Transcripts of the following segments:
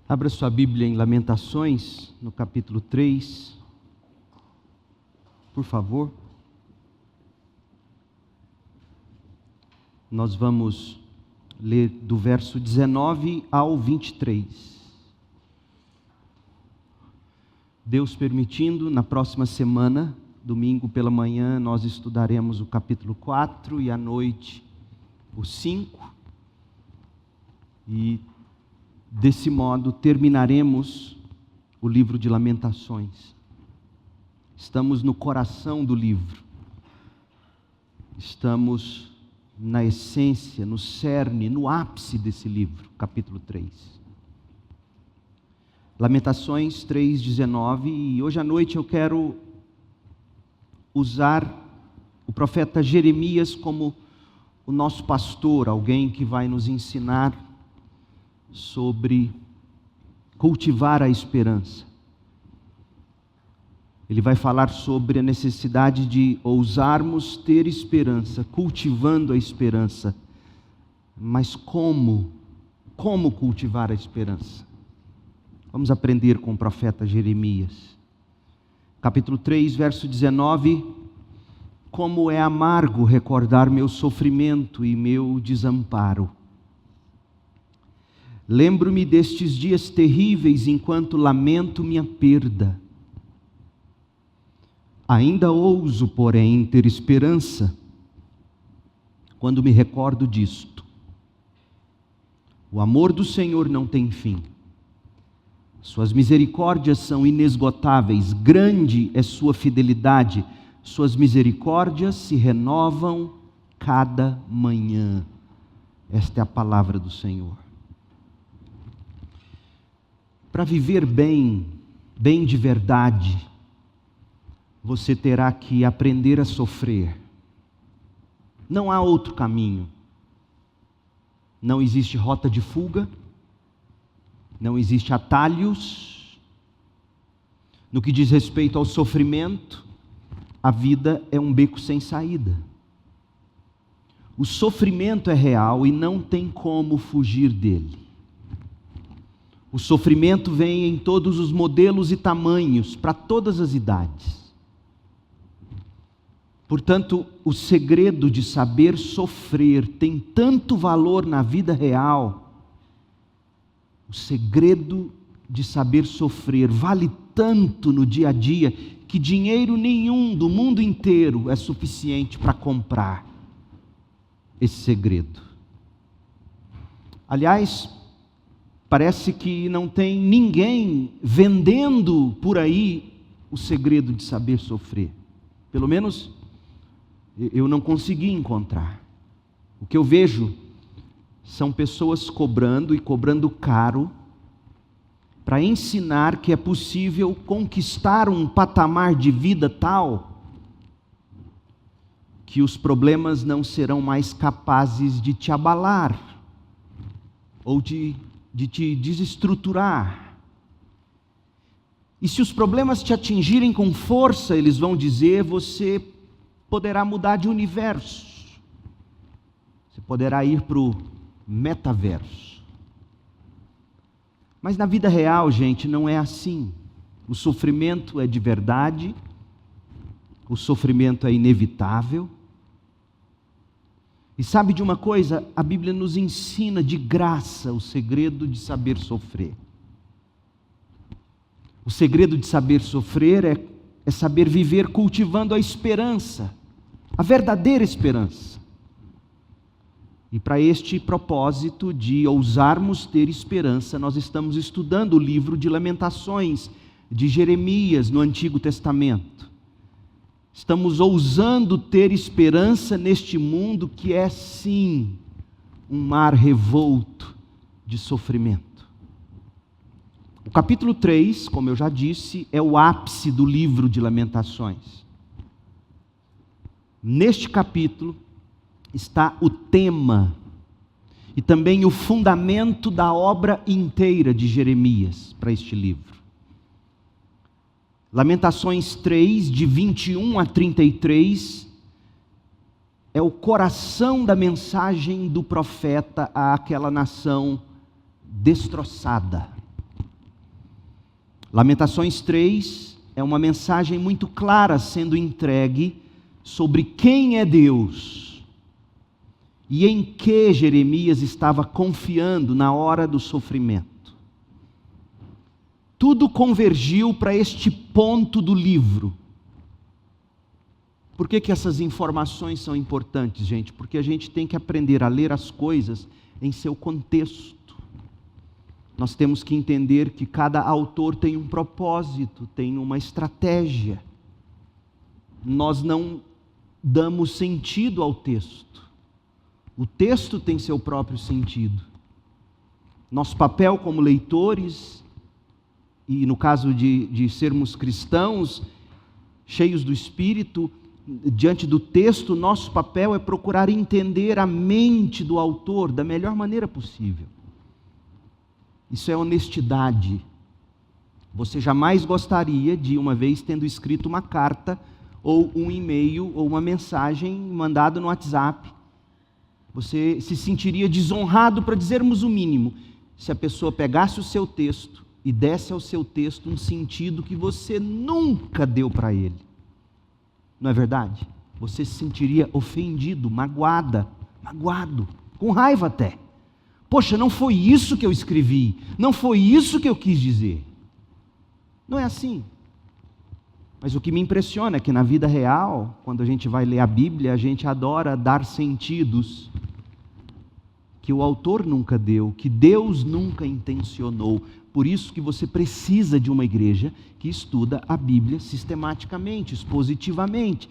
Abra sua Bíblia em Lamentações, no capítulo 3, por favor. Nós vamos ler do verso 19 ao 23. Deus permitindo, na próxima semana, domingo pela manhã, nós estudaremos o capítulo 4 e à noite o 5. E desse modo terminaremos o livro de Lamentações. Estamos no coração do livro. Estamos na essência, no cerne, no ápice desse livro, capítulo 3. Lamentações 3:19, e hoje à noite eu quero usar o profeta Jeremias como o nosso pastor, alguém que vai nos ensinar sobre cultivar a esperança. Ele vai falar sobre a necessidade de ousarmos ter esperança, cultivando a esperança. Mas como cultivar a esperança? Vamos aprender com o profeta Jeremias. Capítulo 3, verso 19. Como é amargo recordar meu sofrimento e meu desamparo. Lembro-me destes dias terríveis enquanto lamento minha perda. Ainda ouso, porém, ter esperança quando me recordo disto. O amor do Senhor não tem fim. Suas misericórdias são inesgotáveis. Grande é sua fidelidade. Suas misericórdias se renovam cada manhã. Esta é a palavra do Senhor. Para viver bem de verdade, você terá que aprender a sofrer. Não há outro caminho. Não existe rota de fuga, não existe atalhos. No que diz respeito ao sofrimento, a vida é um beco sem saída. O sofrimento é real e não tem como fugir dele. O sofrimento vem em todos os modelos e tamanhos, para todas as idades. Portanto, o segredo de saber sofrer tem tanto valor na vida real. O segredo de saber sofrer vale tanto no dia a dia, que dinheiro nenhum do mundo inteiro é suficiente para comprar esse segredo. Aliás, parece que não tem ninguém vendendo por aí o segredo de saber sofrer. Pelo menos eu não consegui encontrar. O que eu vejo são pessoas cobrando e cobrando caro para ensinar que é possível conquistar um patamar de vida tal que os problemas não serão mais capazes de te abalar ou de te desestruturar. E se os problemas te atingirem com força, eles vão dizer, você poderá mudar de universo. Você poderá ir para o metaverso. Mas na vida real, gente, não é assim. O sofrimento é de verdade, o sofrimento é inevitável. E sabe de uma coisa? A Bíblia nos ensina de graça o segredo de saber sofrer. O segredo de saber sofrer é saber viver cultivando a esperança, a verdadeira esperança. E para este propósito de ousarmos ter esperança, nós estamos estudando o livro de Lamentações de Jeremias no Antigo Testamento. Estamos ousando ter esperança neste mundo que é, sim, um mar revolto de sofrimento. O capítulo 3, como eu já disse, é o ápice do livro de Lamentações. Neste capítulo está o tema e também o fundamento da obra inteira de Jeremias para este livro. Lamentações 3, de 21 a 33, é o coração da mensagem do profeta àquela nação destroçada. Lamentações 3 é uma mensagem muito clara sendo entregue sobre quem é Deus e em que Jeremias estava confiando na hora do sofrimento. Tudo convergiu para este ponto do livro. Por que essas informações são importantes, gente? Porque a gente tem que aprender a ler as coisas em seu contexto. Nós temos que entender que cada autor tem um propósito, tem uma estratégia. Nós não damos sentido ao texto. O texto tem seu próprio sentido. Nosso papel como leitores, e no caso de sermos cristãos, cheios do Espírito, diante do texto, nosso papel é procurar entender a mente do autor da melhor maneira possível. Isso é honestidade. Você jamais gostaria de, uma vez tendo escrito uma carta, ou um e-mail, ou uma mensagem mandada no WhatsApp, você se sentiria desonrado, para dizermos o mínimo, se a pessoa pegasse o seu texto e desse ao seu texto um sentido que você nunca deu para ele. Não é verdade? Você se sentiria ofendido, magoado, com raiva até. Poxa, não foi isso que eu escrevi, não foi isso que eu quis dizer. Não é assim. Mas o que me impressiona é que na vida real, quando a gente vai ler a Bíblia, a gente adora dar sentidos que o autor nunca deu, que Deus nunca intencionou. Por isso que você precisa de uma igreja que estuda a Bíblia sistematicamente, expositivamente,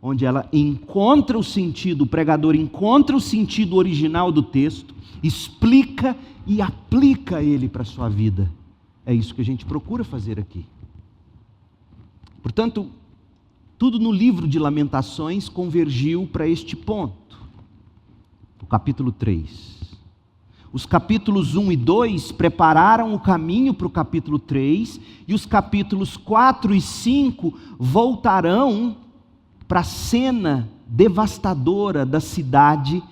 onde ela encontra o sentido, o pregador encontra o sentido original do texto, explica e aplica ele para a sua vida. É isso que a gente procura fazer aqui. Portanto, tudo no livro de Lamentações convergiu para este ponto. O capítulo 3. Os capítulos 1 e 2 prepararam o caminho para o capítulo 3, e os capítulos 4 e 5 voltarão para a cena devastadora da cidade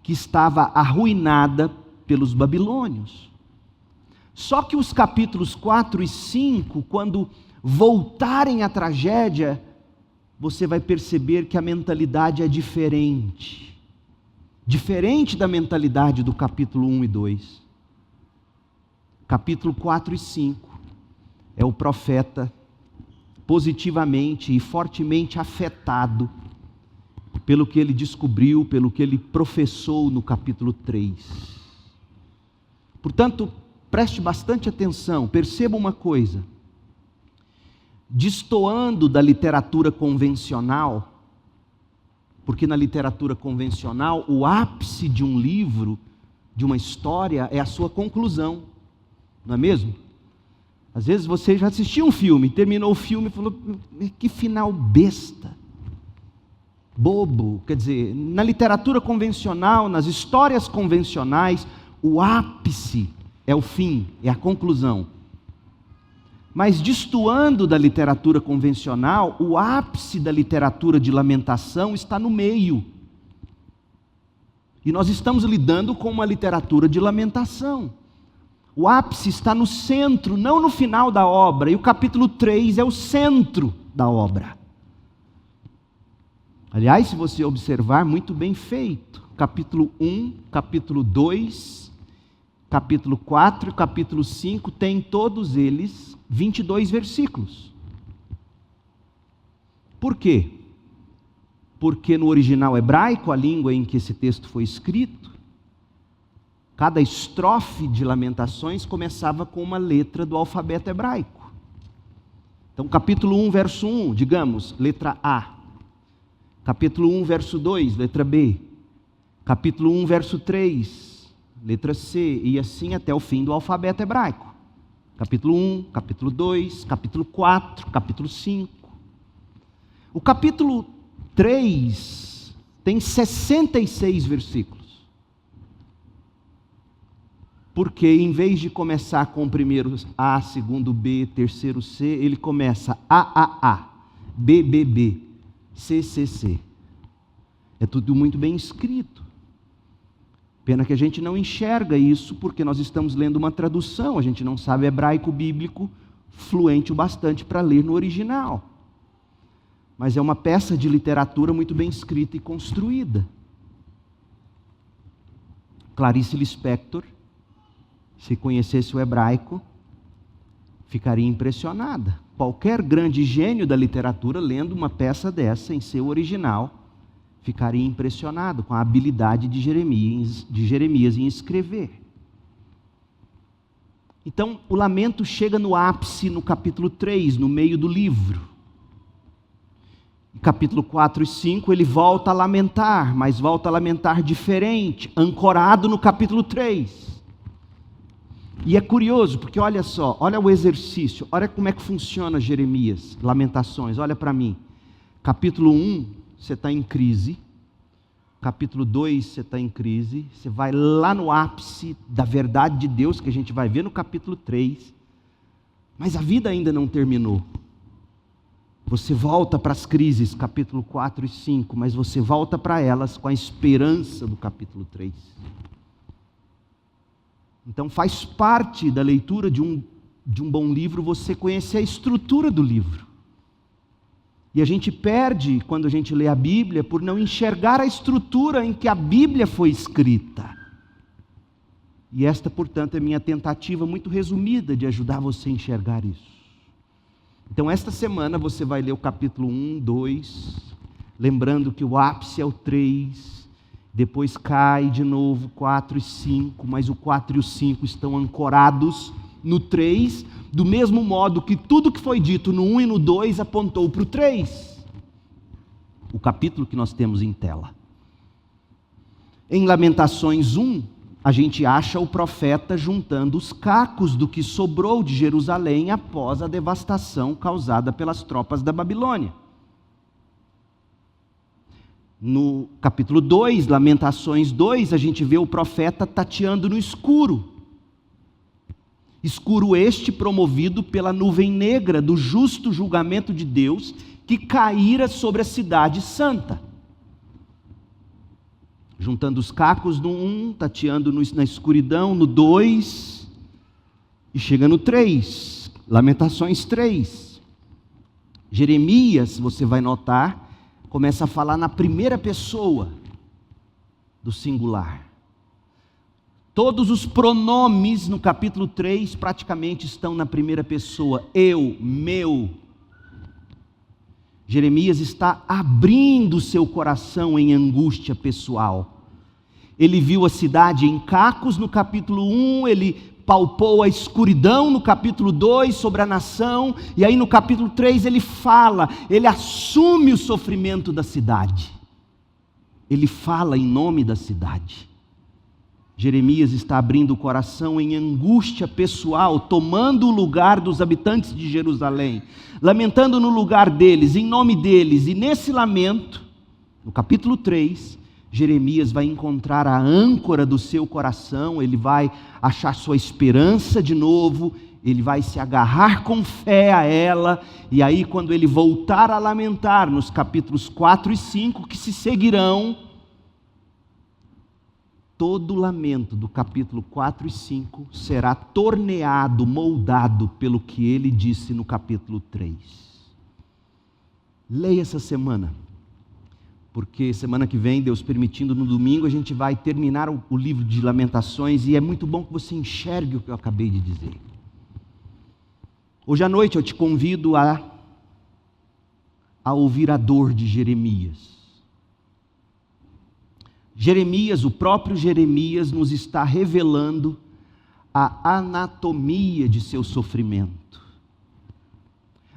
que estava arruinada pelos babilônios. Só que os capítulos 4 e 5, quando voltarem à tragédia, você vai perceber que a mentalidade é diferente. Diferente da mentalidade do capítulo 1 e 2. Capítulo 4 e 5 é o profeta positivamente e fortemente afetado pelo que ele descobriu, pelo que ele professou no capítulo 3. Portanto, preste bastante atenção, perceba uma coisa. Destoando da literatura convencional, porque na literatura convencional, o ápice de um livro, de uma história, é a sua conclusão, não é mesmo? Às vezes você já assistiu um filme, terminou o filme e falou, que final besta, bobo. Quer dizer, na literatura convencional, nas histórias convencionais, o ápice é o fim, é a conclusão. Mas destoando da literatura convencional, o ápice da literatura de lamentação está no meio. E nós estamos lidando com uma literatura de lamentação. O ápice está no centro, não no final da obra. E o capítulo 3 é o centro da obra. Aliás, se você observar, muito bem feito. Capítulo 1, capítulo 2, capítulo 4 e capítulo 5 tem todos eles 22 versículos. Por quê? Porque no original hebraico, a língua em que esse texto foi escrito, cada estrofe de Lamentações começava com uma letra do alfabeto hebraico. Então, capítulo 1, verso 1, digamos, letra A. Capítulo 1, verso 2, letra B. Capítulo 1, verso 3, letra C, e assim até o fim do alfabeto hebraico. Capítulo 1, capítulo 2, capítulo 4, capítulo 5. O capítulo 3 tem 66 versículos. Porque em vez de começar com o primeiro A, segundo B, terceiro C, ele começa A, B, C. É tudo muito bem escrito. Pena que a gente não enxerga isso, porque nós estamos lendo uma tradução, a gente não sabe hebraico bíblico fluente o bastante para ler no original. Mas é uma peça de literatura muito bem escrita e construída. Clarice Lispector, se conhecesse o hebraico, ficaria impressionada. Qualquer grande gênio da literatura, lendo uma peça dessa em seu original, ficaria impressionado com a habilidade de Jeremias em escrever. Então, o lamento chega no ápice no capítulo 3, no meio do livro. Capítulo 4 e 5, ele volta a lamentar, mas volta a lamentar diferente, ancorado no capítulo 3. E é curioso, porque olha só, olha o exercício, olha como é que funciona Jeremias, Lamentações, olha para mim. Capítulo 1, você está em crise. Capítulo 2, você está em crise. Você vai lá no ápice da verdade de Deus, que a gente vai ver no capítulo 3. Mas a vida ainda não terminou. Você volta para as crises, capítulo 4 e 5, mas você volta para elas com a esperança do capítulo 3. Então faz parte da leitura de um bom livro você conhecer a estrutura do livro. E a gente perde, quando a gente lê a Bíblia, por não enxergar a estrutura em que a Bíblia foi escrita. E esta, portanto, é minha tentativa muito resumida de ajudar você a enxergar isso. Então, esta semana você vai ler o capítulo 1, 2, lembrando que o ápice é o 3, depois cai de novo 4 e 5, mas o 4 e o 5 estão ancorados no 3, do mesmo modo que tudo que foi dito no 1 e no 2 apontou para o 3, o capítulo que nós temos em tela. Em Lamentações 1, a gente acha o profeta juntando os cacos do que sobrou de Jerusalém após a devastação causada pelas tropas da Babilônia. No capítulo 2, Lamentações 2, a gente vê o profeta tateando no escuro. Escuro este promovido pela nuvem negra do justo julgamento de Deus que caíra sobre a cidade santa. Juntando os cacos no 1, tateando na escuridão, no 2, e chega no 3, Lamentações 3. Jeremias, você vai notar, começa a falar na primeira pessoa do singular. Todos os pronomes no capítulo 3 praticamente estão na primeira pessoa. Eu, meu. Jeremias está abrindo seu coração em angústia pessoal. Ele viu a cidade em cacos no capítulo 1, ele palpou a escuridão no capítulo 2 sobre a nação, e aí no capítulo 3 ele fala, ele assume o sofrimento da cidade. Ele fala em nome da cidade. Jeremias está abrindo o coração em angústia pessoal, tomando o lugar dos habitantes de Jerusalém, lamentando no lugar deles, em nome deles, e nesse lamento, no capítulo 3, Jeremias vai encontrar a âncora do seu coração, ele vai achar sua esperança de novo, ele vai se agarrar com fé a ela, e aí quando ele voltar a lamentar nos capítulos 4 e 5 que se seguirão, todo o lamento do capítulo 4 e 5 será torneado, moldado pelo que ele disse no capítulo 3. Leia essa semana, porque semana que vem, Deus permitindo, no domingo, a gente vai terminar o livro de Lamentações, e é muito bom que você enxergue o que eu acabei de dizer. Hoje à noite eu te convido a ouvir a dor de Jeremias. Jeremias, o próprio Jeremias, nos está revelando a anatomia de seu sofrimento.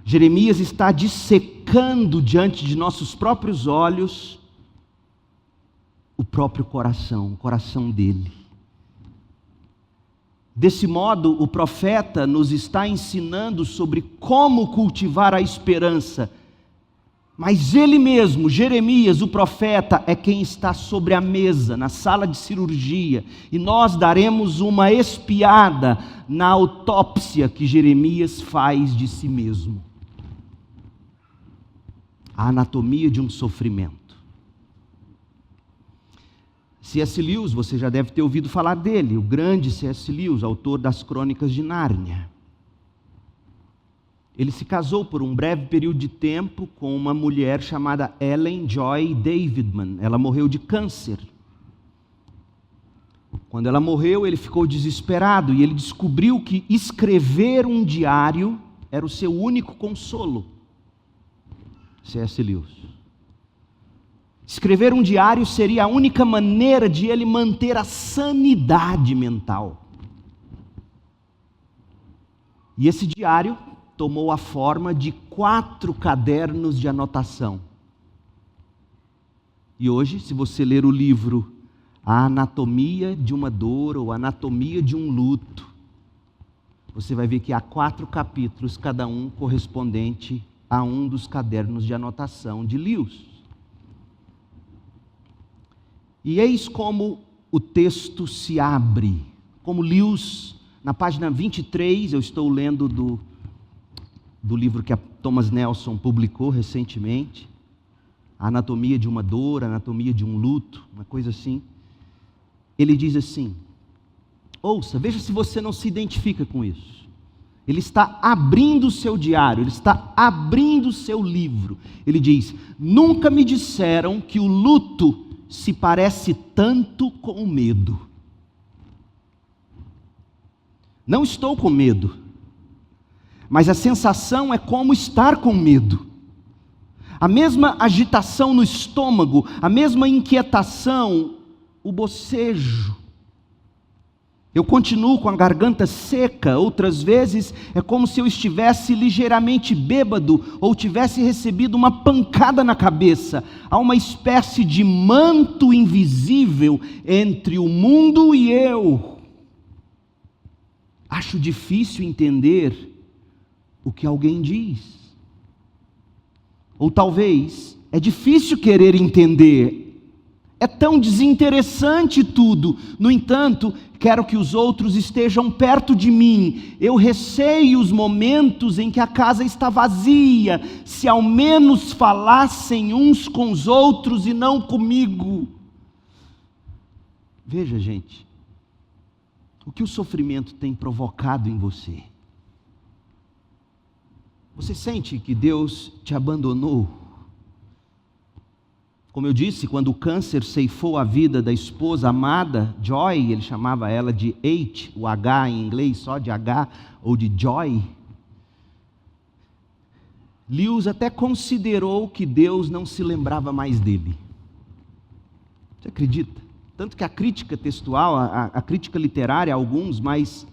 Jeremias está dissecando diante de nossos próprios olhos o próprio coração, o coração dele. Desse modo, o profeta nos está ensinando sobre como cultivar a esperança. Mas ele mesmo, Jeremias, o profeta, é quem está sobre a mesa, na sala de cirurgia, e nós daremos uma espiada na autópsia que Jeremias faz de si mesmo. A anatomia de um sofrimento. C.S. Lewis, você já deve ter ouvido falar dele, o grande C.S. Lewis, autor das Crônicas de Nárnia. Ele se casou por um breve período de tempo com uma mulher chamada Ellen Joy Davidman. Ela morreu de câncer. Quando ela morreu, ele ficou desesperado e ele descobriu que escrever um diário era o seu único consolo. C.S. Lewis. Escrever um diário seria a única maneira de ele manter a sanidade mental. E esse diário tomou a forma de 4 cadernos de anotação. E hoje, se você ler o livro A Anatomia de uma Dor ou Anatomia de um Luto, você vai ver que há 4 capítulos, cada um correspondente a um dos cadernos de anotação de Lewis. E eis como o texto se abre, como Lewis, na página 23, eu estou lendo do livro que a Thomas Nelson publicou recentemente, A Anatomia de uma Dor, a Anatomia de um Luto, uma coisa assim. Ele diz assim, ouça, veja se você não se identifica com isso. Ele está abrindo o seu diário, ele está abrindo o seu livro. Ele diz, nunca me disseram que o luto se parece tanto com o medo. Não estou com medo, mas a sensação é como estar com medo. A mesma agitação no estômago, a mesma inquietação, o bocejo. Eu continuo com a garganta seca, outras vezes é como se eu estivesse ligeiramente bêbado ou tivesse recebido uma pancada na cabeça. Há uma espécie de manto invisível entre o mundo e eu. Acho difícil entender o que alguém diz. Ou talvez é difícil querer entender. É tão desinteressante tudo. No entanto, quero que os outros estejam perto de mim. Eu receio os momentos em que a casa está vazia, se ao menos falassem uns com os outros e não comigo. Veja, gente, o que o sofrimento tem provocado em você? Você sente que Deus te abandonou? Como eu disse, quando o câncer ceifou a vida da esposa amada, Joy, ele chamava ela de H, o H em inglês, só de H, ou de Joy. Lewis até considerou que Deus não se lembrava mais dele. Você acredita? Tanto que a crítica textual, a crítica literária, alguns mais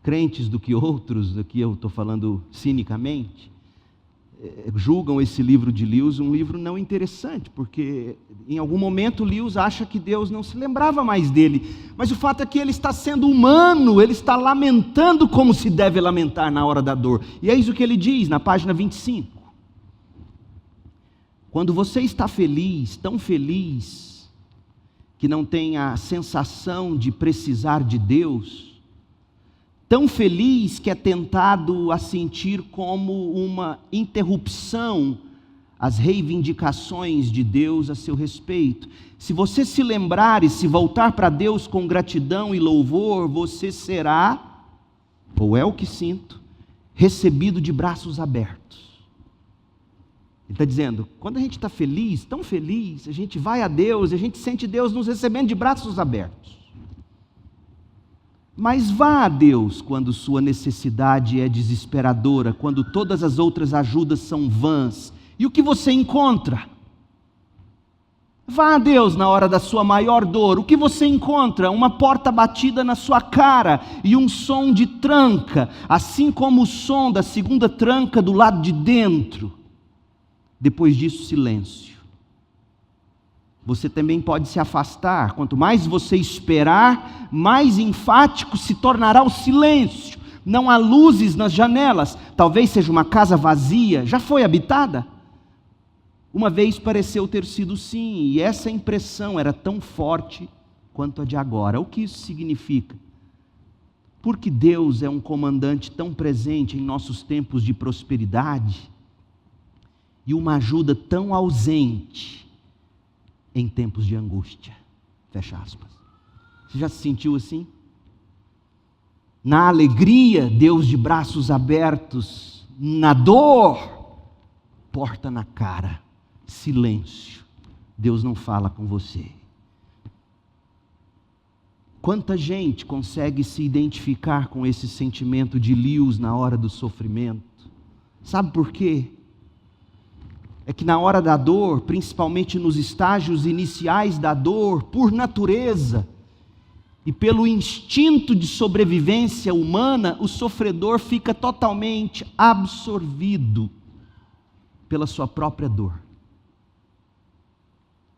crentes do que outros, aqui eu estou falando cinicamente, julgam esse livro de Lewis um livro não interessante, porque em algum momento Lewis acha que Deus não se lembrava mais dele, mas o fato é que ele está sendo humano, ele está lamentando como se deve lamentar na hora da dor, e é isso que ele diz na página 25, quando você está feliz, tão feliz, que não tem a sensação de precisar de Deus, tão feliz que é tentado a sentir como uma interrupção às reivindicações de Deus a seu respeito. Se você se lembrar e se voltar para Deus com gratidão e louvor, você será, ou é o que sinto, recebido de braços abertos. Ele está dizendo, quando a gente está feliz, tão feliz, a gente vai a Deus, a gente sente Deus nos recebendo de braços abertos. Mas vá a Deus quando sua necessidade é desesperadora, quando todas as outras ajudas são vãs. E o que você encontra? Vá a Deus na hora da sua maior dor. O que você encontra? Uma porta batida na sua cara e um som de tranca, assim como o som da segunda tranca do lado de dentro. Depois disso, silêncio. Você também pode se afastar. Quanto mais você esperar, mais enfático se tornará o silêncio. Não há luzes nas janelas. Talvez seja uma casa vazia. Já foi habitada? Uma vez pareceu ter sido sim, e essa impressão era tão forte quanto a de agora. O que isso significa? Porque Deus é um comandante tão presente em nossos tempos de prosperidade e uma ajuda tão ausente em tempos de angústia. Fecha aspas. Você já se sentiu assim? Na alegria, Deus de braços abertos. na dor, porta na cara, silêncio. Deus não fala com você. Quanta gente consegue se identificar com esse sentimento de Lewis na hora do sofrimento? Sabe por quê? É que na hora da dor, principalmente nos estágios iniciais da dor, por natureza e pelo instinto de sobrevivência humana, o sofredor fica totalmente absorvido pela sua própria dor.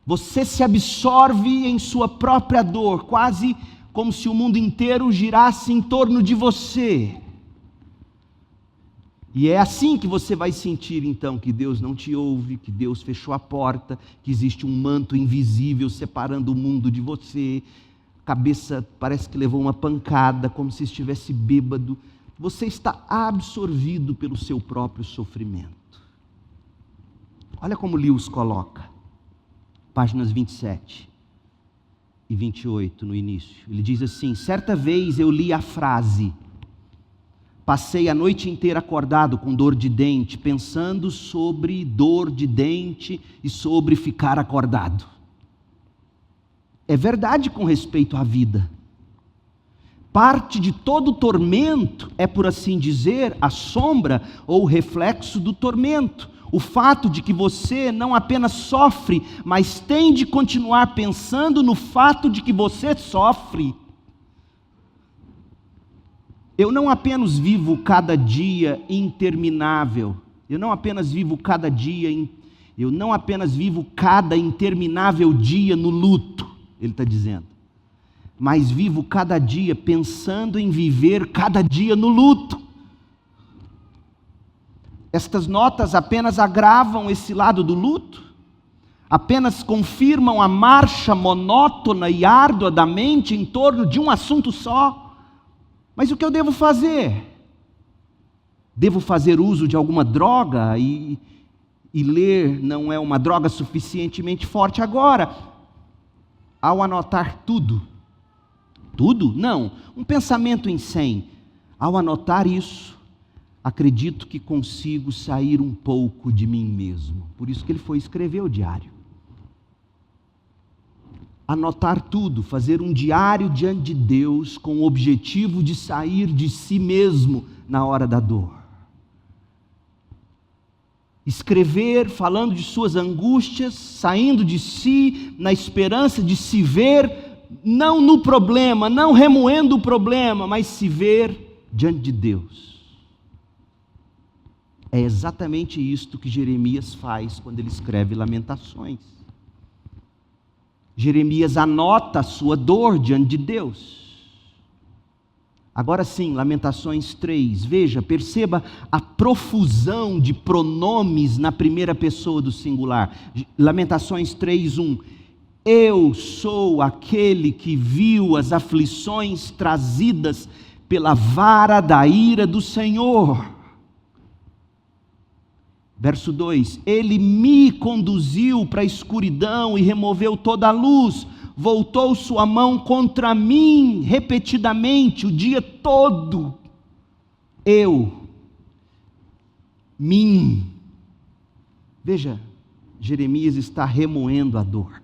Você se absorve em sua própria dor, quase como se o mundo inteiro girasse em torno de você. E é assim que você vai sentir então que Deus não te ouve, que Deus fechou a porta, que existe um manto invisível separando o mundo de você. A cabeça parece que levou uma pancada, como se estivesse bêbado. Você está absorvido pelo seu próprio sofrimento. Olha como Lewis coloca, páginas 27 e 28 no início. Ele diz assim: certa vez eu li a frase: passei a noite inteira acordado com dor de dente, pensando sobre dor de dente e sobre ficar acordado. É verdade com respeito à vida. Parte de todo tormento é, por assim dizer, a sombra ou o reflexo do tormento. O fato de que você não apenas sofre, mas tem de continuar pensando no fato de que você sofre. Eu não apenas vivo cada dia interminável, eu não apenas vivo cada interminável dia no luto, ele está dizendo, mas vivo cada dia pensando em viver cada dia no luto. Estas notas apenas agravam esse lado do luto, apenas confirmam a marcha monótona e árdua da mente em torno de um assunto só. Mas o que eu devo fazer? Devo fazer uso de alguma droga e ler não é uma droga suficientemente forte agora? Ao anotar tudo, não, um pensamento em 100, ao anotar isso, acredito que consigo sair um pouco de mim mesmo. Por isso que ele foi escrever o diário. Anotar tudo, fazer um diário diante de Deus com o objetivo de sair de si mesmo na hora da dor. Escrever falando de suas angústias, saindo de si na esperança de se ver, não no problema, não remoendo o problema, mas se ver diante de Deus. É exatamente isto que Jeremias faz quando ele escreve Lamentações. Jeremias anota a sua dor diante de Deus. Agora sim, Lamentações 3, veja, perceba a profusão de pronomes na primeira pessoa do singular. Lamentações 3:1. Eu sou aquele que viu as aflições trazidas pela vara da ira do Senhor. Verso 2, ele me conduziu para a escuridão e removeu toda a luz, voltou sua mão contra mim repetidamente o dia todo. Mim. Veja, Jeremias está remoendo a dor.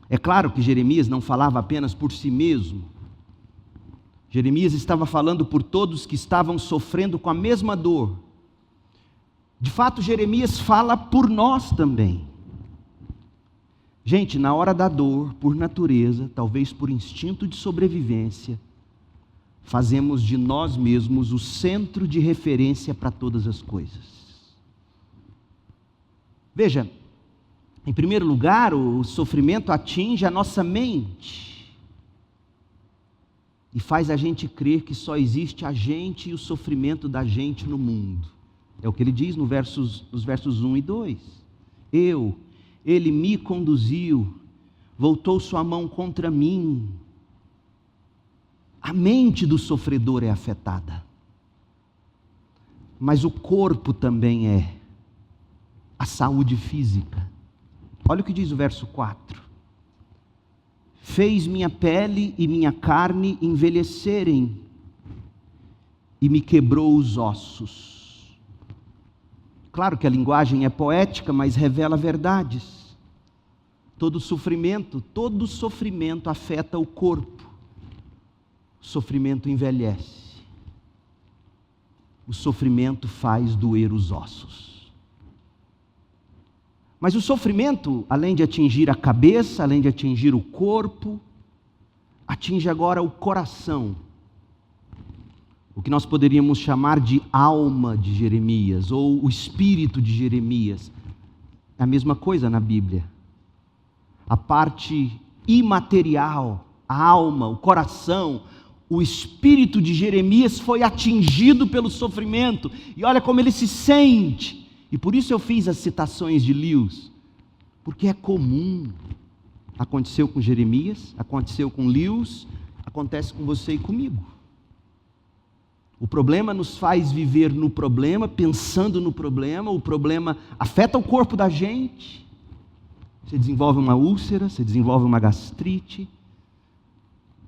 É claro que Jeremias não falava apenas por si mesmo. Jeremias estava falando por todos que estavam sofrendo com a mesma dor. De fato, Jeremias fala por nós também. Gente, na hora da dor, por natureza, talvez por instinto de sobrevivência, fazemos de nós mesmos o centro de referência para todas as coisas. Veja, em primeiro lugar, o sofrimento atinge a nossa mente e faz a gente crer que só existe a gente e o sofrimento da gente no mundo. É o que ele diz nos versos 1 e 2. Ele me conduziu, voltou sua mão contra mim. A mente do sofredor é afetada, mas o corpo também é, a saúde física. Olha o que diz o verso 4. Fez minha pele e minha carne envelhecerem, e me quebrou os ossos. Claro que a linguagem é poética, mas revela verdades. Todo sofrimento afeta o corpo. O sofrimento envelhece. O sofrimento faz doer os ossos. Mas o sofrimento, além de atingir a cabeça, além de atingir o corpo, atinge agora o coração. O que nós poderíamos chamar de alma de Jeremias, ou o espírito de Jeremias. É a mesma coisa na Bíblia. A parte imaterial, a alma, o coração, o espírito de Jeremias foi atingido pelo sofrimento. E olha como ele se sente. E por isso eu fiz as citações de Lewis. Porque é comum. Aconteceu com Jeremias, aconteceu com Lewis, acontece com você e comigo. O problema nos faz viver no problema, pensando no problema. O problema afeta o corpo da gente. Você desenvolve uma úlcera, você desenvolve uma gastrite,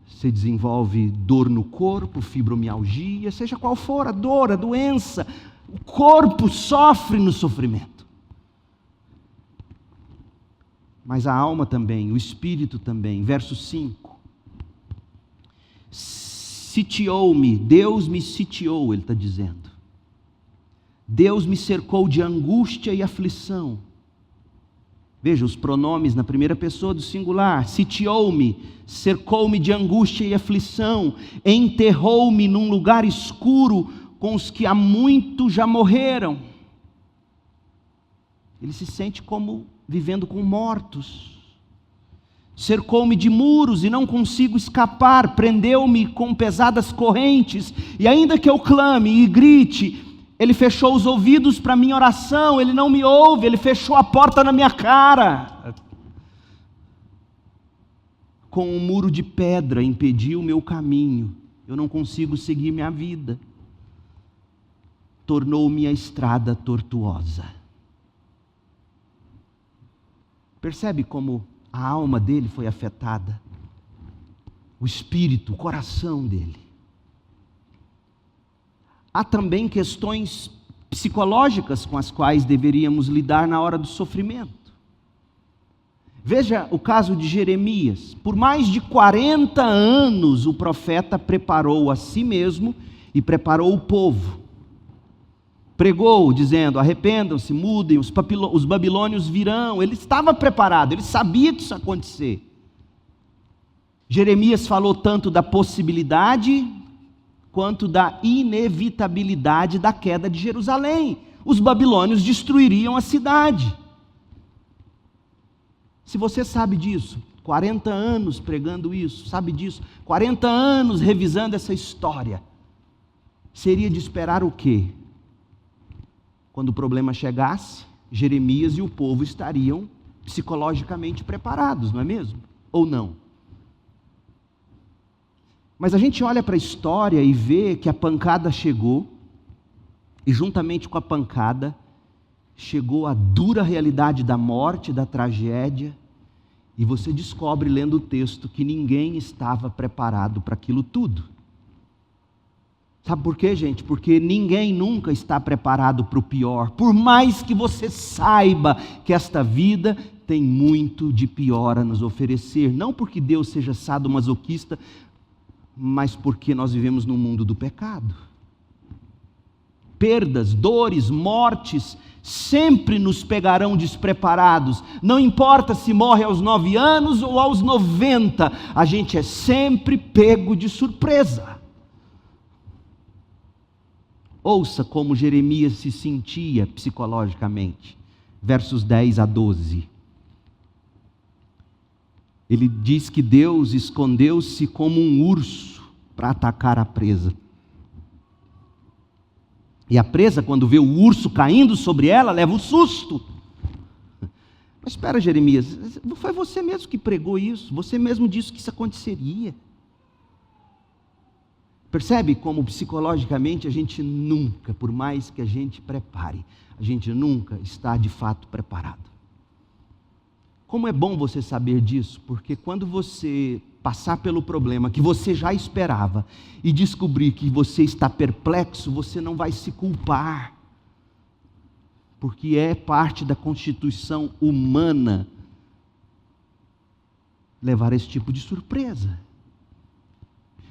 você desenvolve dor no corpo, fibromialgia, seja qual for a dor, a doença, o corpo sofre no sofrimento. Mas a alma também, o espírito também. Verso 5. Sitiou-me, Deus me sitiou, ele está dizendo. Deus me cercou de angústia e aflição. Veja os pronomes na primeira pessoa do singular. Sitiou-me, cercou-me de angústia e aflição, enterrou-me num lugar escuro com os que há muito já morreram. Ele se sente como vivendo com mortos. Cercou-me de muros e não consigo escapar, prendeu-me com pesadas correntes, e ainda que eu clame e grite, ele fechou os ouvidos para a minha oração, ele não me ouve, ele fechou a porta na minha cara. Com um muro de pedra impediu o meu caminho, eu não consigo seguir minha vida. Tornou minha estrada tortuosa. Percebe como a alma dele foi afetada? O espírito, o coração dele. Há também questões psicológicas com as quais deveríamos lidar na hora do sofrimento. Veja o caso de Jeremias. Por mais de 40 anos o profeta preparou a si mesmo e preparou o povo. Pregou dizendo: arrependam-se, mudem, os babilônios virão. Ele estava preparado, ele sabia que isso ia acontecer. Jeremias falou tanto da possibilidade quanto da inevitabilidade da queda de Jerusalém. Os babilônios destruiriam a cidade. Se você sabe disso, 40 anos pregando isso, sabe disso, 40 anos revisando essa história, seria de esperar o quê? Quando o problema chegasse, Jeremias e o povo estariam psicologicamente preparados, não é mesmo? Ou não? Mas a gente olha para a história e vê que a pancada chegou, e juntamente com a pancada, chegou a dura realidade da morte, da tragédia, e você descobre, lendo o texto, que ninguém estava preparado para aquilo tudo. Sabe por quê, gente? Porque ninguém nunca está preparado para o pior. Por mais que você saiba que esta vida tem muito de pior a nos oferecer. Não porque Deus seja sadomasoquista, mas porque nós vivemos num mundo do pecado. Perdas, dores, mortes sempre nos pegarão despreparados. Não importa se morre aos 9 anos ou aos 90, a gente é sempre pego de surpresa. Ouça como Jeremias se sentia psicologicamente. Versos 10 a 12. Ele diz que Deus escondeu-se como um urso para atacar a presa. E a presa, quando vê o urso caindo sobre ela, leva um susto. Mas espera, Jeremias, foi você mesmo que pregou isso, você mesmo disse que isso aconteceria. Percebe como psicologicamente a gente nunca, por mais que a gente prepare, a gente nunca está de fato preparado. Como é bom você saber disso, porque quando você passar pelo problema que você já esperava e descobrir que você está perplexo, você não vai se culpar, porque é parte da constituição humana levar esse tipo de surpresa.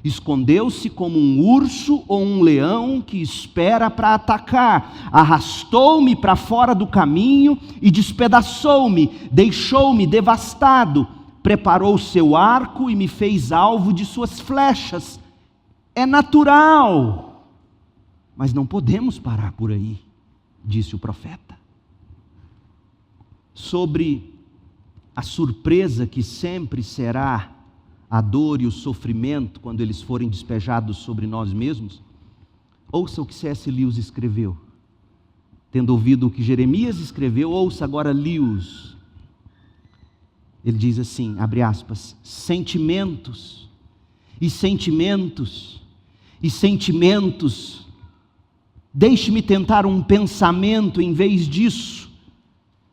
Escondeu-se como um urso ou um leão que espera para atacar. Arrastou-me para fora do caminho e despedaçou-me, deixou-me devastado. Preparou seu arco e me fez alvo de suas flechas. É natural, mas não podemos parar por aí, disse o profeta. Sobre a surpresa que sempre será a dor e o sofrimento quando eles forem despejados sobre nós mesmos, ouça o que C.S. Lewis escreveu. Tendo ouvido o que Jeremias escreveu, ouça agora Lewis. Ele diz assim, abre aspas, sentimentos, e sentimentos, e sentimentos, deixe-me tentar um pensamento em vez disso,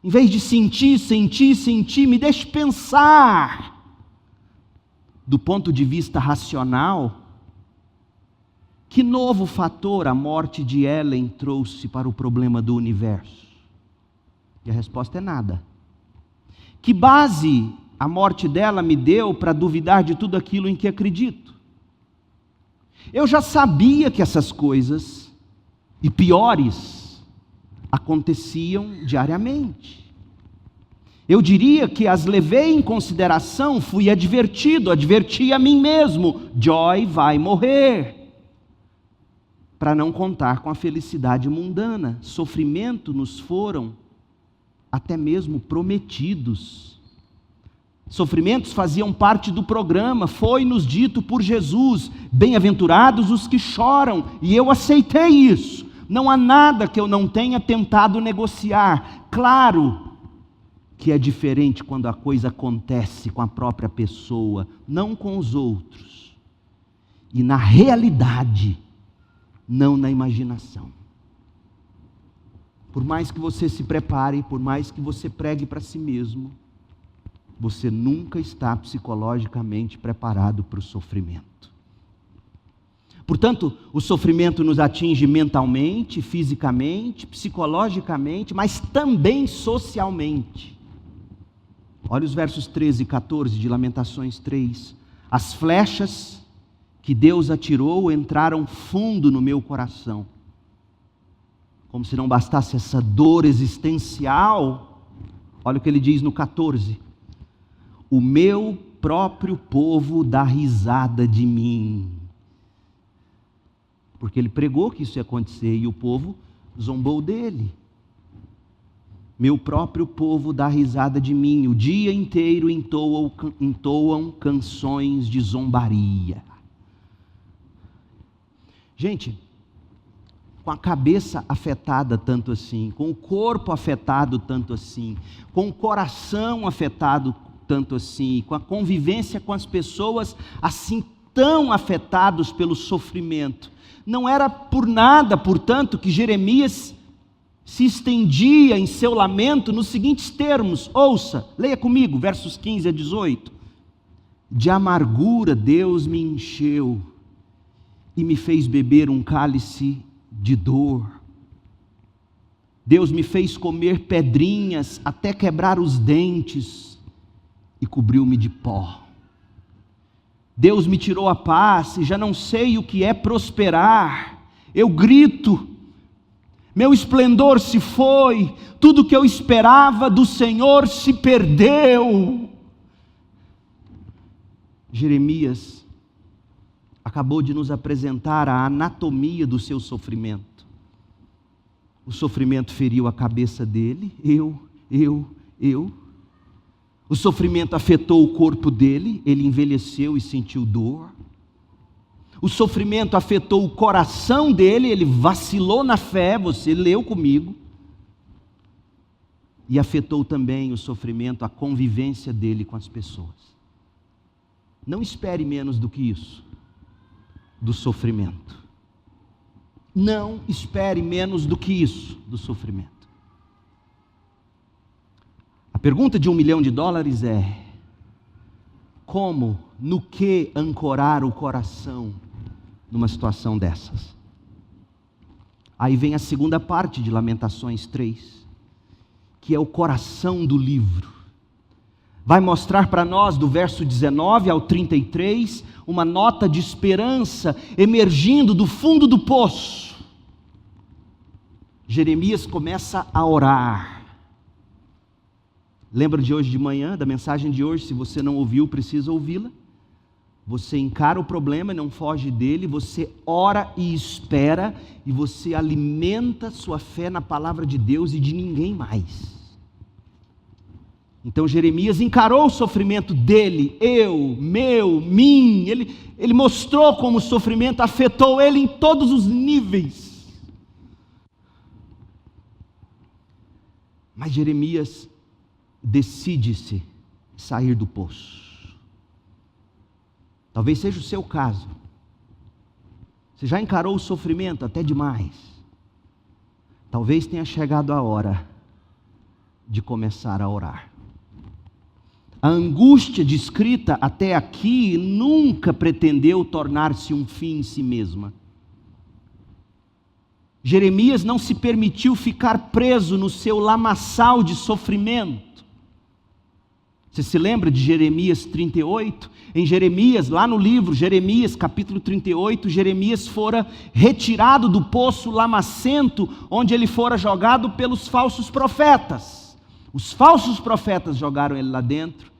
em vez de sentir, me deixe pensar. Do ponto de vista racional, que novo fator a morte de Ellen trouxe para o problema do universo? E a resposta é nada. Que base a morte dela me deu para duvidar de tudo aquilo em que acredito? Eu já sabia que essas coisas, e piores, aconteciam diariamente. Eu diria que as levei em consideração, fui advertido, adverti a mim mesmo, Joy vai morrer. Para não contar com a felicidade mundana, sofrimento nos foram até mesmo prometidos. Sofrimentos faziam parte do programa, foi-nos dito por Jesus, bem-aventurados os que choram, e eu aceitei isso. Não há nada que eu não tenha tentado negociar. Claro que é diferente quando a coisa acontece com a própria pessoa, não com os outros. E na realidade, não na imaginação. Por mais que você se prepare, por mais que você pregue para si mesmo, você nunca está psicologicamente preparado para o sofrimento. Portanto, o sofrimento nos atinge mentalmente, fisicamente, psicologicamente, mas também socialmente. Olha os versos 13 e 14 de Lamentações 3. As flechas que Deus atirou entraram fundo no meu coração. Como se não bastasse essa dor existencial, olha o que ele diz no 14. O meu próprio povo dá risada de mim. Porque ele pregou que isso ia acontecer e o povo zombou dele. Meu próprio povo dá risada de mim, o dia inteiro entoam canções de zombaria. Gente, com a cabeça afetada tanto assim, com o corpo afetado tanto assim, com o coração afetado tanto assim, com a convivência com as pessoas assim tão afetados pelo sofrimento, não era por nada, portanto, que Jeremias se estendia em seu lamento nos seguintes termos, ouça, leia comigo, versos 15 a 18. De amargura Deus me encheu e me fez beber um cálice de dor. Deus me fez comer pedrinhas até quebrar os dentes e cobriu-me de pó. Deus me tirou a paz e já não sei o que é prosperar. Eu grito, meu esplendor se foi, tudo que eu esperava do Senhor se perdeu. Jeremias acabou de nos apresentar a anatomia do seu sofrimento. O sofrimento feriu a cabeça dele, eu. O sofrimento afetou o corpo dele, ele envelheceu e sentiu dor. O sofrimento afetou o coração dele, ele vacilou na fé, você leu comigo. E afetou também o sofrimento, a convivência dele com as pessoas. Não espere menos do que isso, do sofrimento. Não espere menos do que isso, do sofrimento. A pergunta de $1 milhão é: como, no que ancorar o coração numa situação dessas? Aí vem a segunda parte de Lamentações 3, que é o coração do livro. Vai mostrar para nós, do verso 19 ao 33, uma nota de esperança emergindo do fundo do poço. Jeremias começa a orar. Lembra de hoje de manhã, da mensagem de hoje? Se você não ouviu, precisa ouvi-la. Você encara o problema e não foge dele, você ora e espera, e você alimenta sua fé na palavra de Deus e de ninguém mais. Então Jeremias encarou o sofrimento dele, mim, ele mostrou como o sofrimento afetou ele em todos os níveis. Mas Jeremias decide-se sair do poço. Talvez seja o seu caso. Você já encarou o sofrimento até demais. Talvez tenha chegado a hora de começar a orar. A angústia descrita até aqui nunca pretendeu tornar-se um fim em si mesma. Jeremias não se permitiu ficar preso no seu lamaçal de sofrimento. Você se lembra de Jeremias 38? Em Jeremias, lá no livro Jeremias, capítulo 38, Jeremias fora retirado do poço lamacento, onde ele fora jogado pelos falsos profetas. Os falsos profetas jogaram ele lá dentro,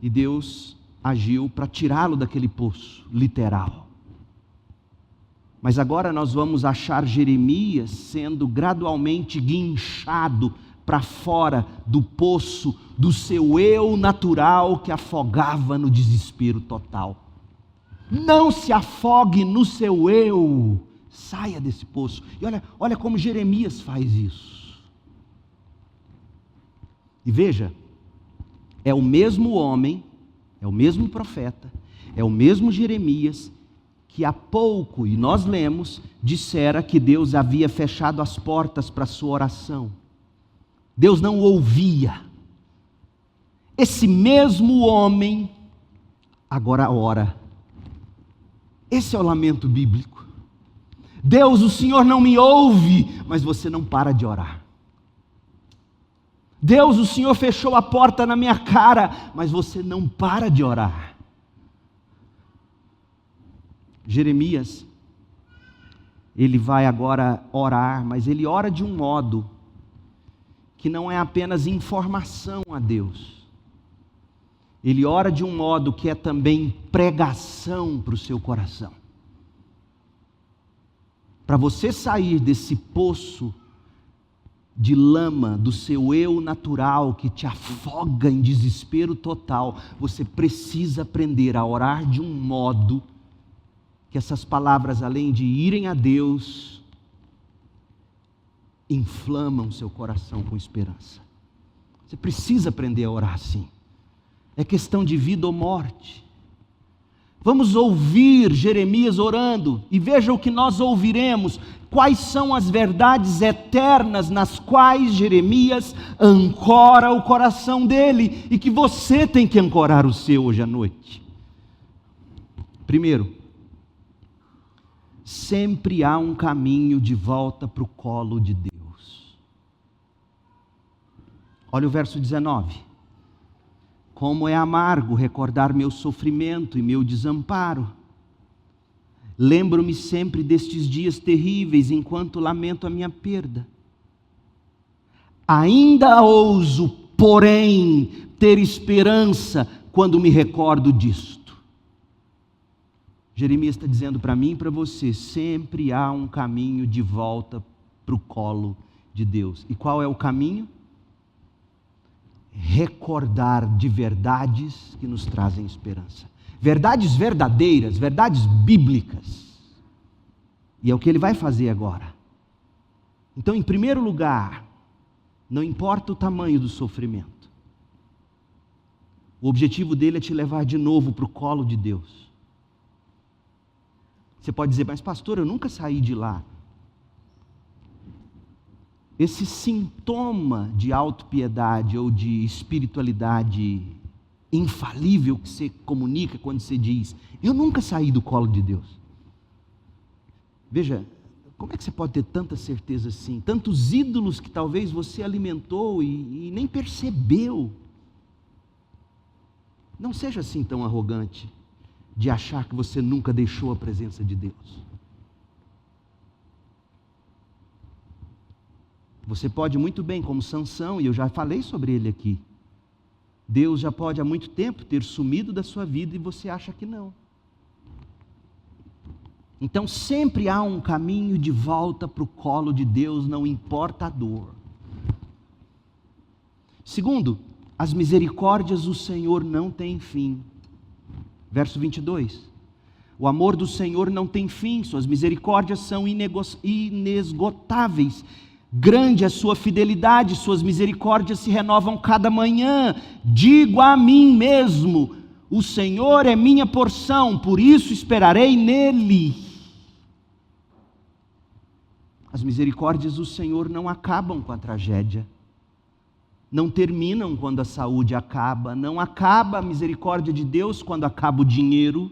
e Deus agiu para tirá-lo daquele poço, literal. Mas agora nós vamos achar Jeremias sendo gradualmente guinchado para fora do poço do seu eu natural que afogava no desespero total. Não se afogue no seu eu, saia desse poço. E olha como Jeremias faz isso. E veja, é o mesmo homem, é o mesmo profeta, é o mesmo Jeremias que há pouco, e nós lemos, dissera que Deus havia fechado as portas para a sua oração. Deus não o ouvia. Esse mesmo homem agora ora. Esse é o lamento bíblico. Deus, o Senhor não me ouve, mas você não para de orar. Deus, o Senhor fechou a porta na minha cara, mas você não para de orar. Jeremias, ele vai agora orar, mas ele ora de um modo que não é apenas informação a Deus. Ele ora de um modo que é também pregação para o seu coração. Para você sair desse poço de lama do seu eu natural que te afoga em desespero total, você precisa aprender a orar de um modo que essas palavras, além de irem a Deus, inflamam seu coração com esperança. Você precisa aprender a orar assim. É questão de vida ou morte. Vamos ouvir Jeremias orando e veja o que nós ouviremos. Quais são as verdades eternas nas quais Jeremias ancora o coração dele e que você tem que ancorar o seu hoje à noite. Primeiro, sempre há um caminho de volta para o colo de Deus. Olha o verso 19. Como é amargo recordar meu sofrimento e meu desamparo. Lembro-me sempre destes dias terríveis enquanto lamento a minha perda. Ainda ouso, porém, ter esperança quando me recordo disto. Jeremias está dizendo para mim e para você, sempre há um caminho de volta para o colo de Deus. E qual é o caminho? Recordar de verdades que nos trazem esperança. Verdades verdadeiras, verdades bíblicas. E é o que ele vai fazer agora. Então, em primeiro lugar, não importa o tamanho do sofrimento. O objetivo dele é te levar de novo para o colo de Deus. Você pode dizer, mas pastor, eu nunca saí de lá. esse sintoma de autopiedade ou de espiritualidade infalível que você comunica quando você diz: eu nunca saí do colo de Deus. Veja, como é que você pode ter tanta certeza assim? Tantos ídolos que talvez você alimentou e nem percebeu. Não seja assim tão arrogante de achar que você nunca deixou a presença de Deus. Você pode muito bem, como Sansão, e eu já falei sobre ele aqui. Deus já pode há muito tempo ter sumido da sua vida e você acha que não. Então sempre há um caminho de volta para o colo de Deus, não importa a dor. Segundo, as misericórdias do Senhor não têm fim. Verso 22. O amor do Senhor não tem fim, suas misericórdias são inesgotáveis. Grande é a sua fidelidade, suas misericórdias se renovam cada manhã. Digo a mim mesmo: o Senhor é minha porção, por isso esperarei nele. As misericórdias do Senhor não acabam com a tragédia, não terminam quando a saúde acaba, não acaba a misericórdia de Deus quando acaba o dinheiro,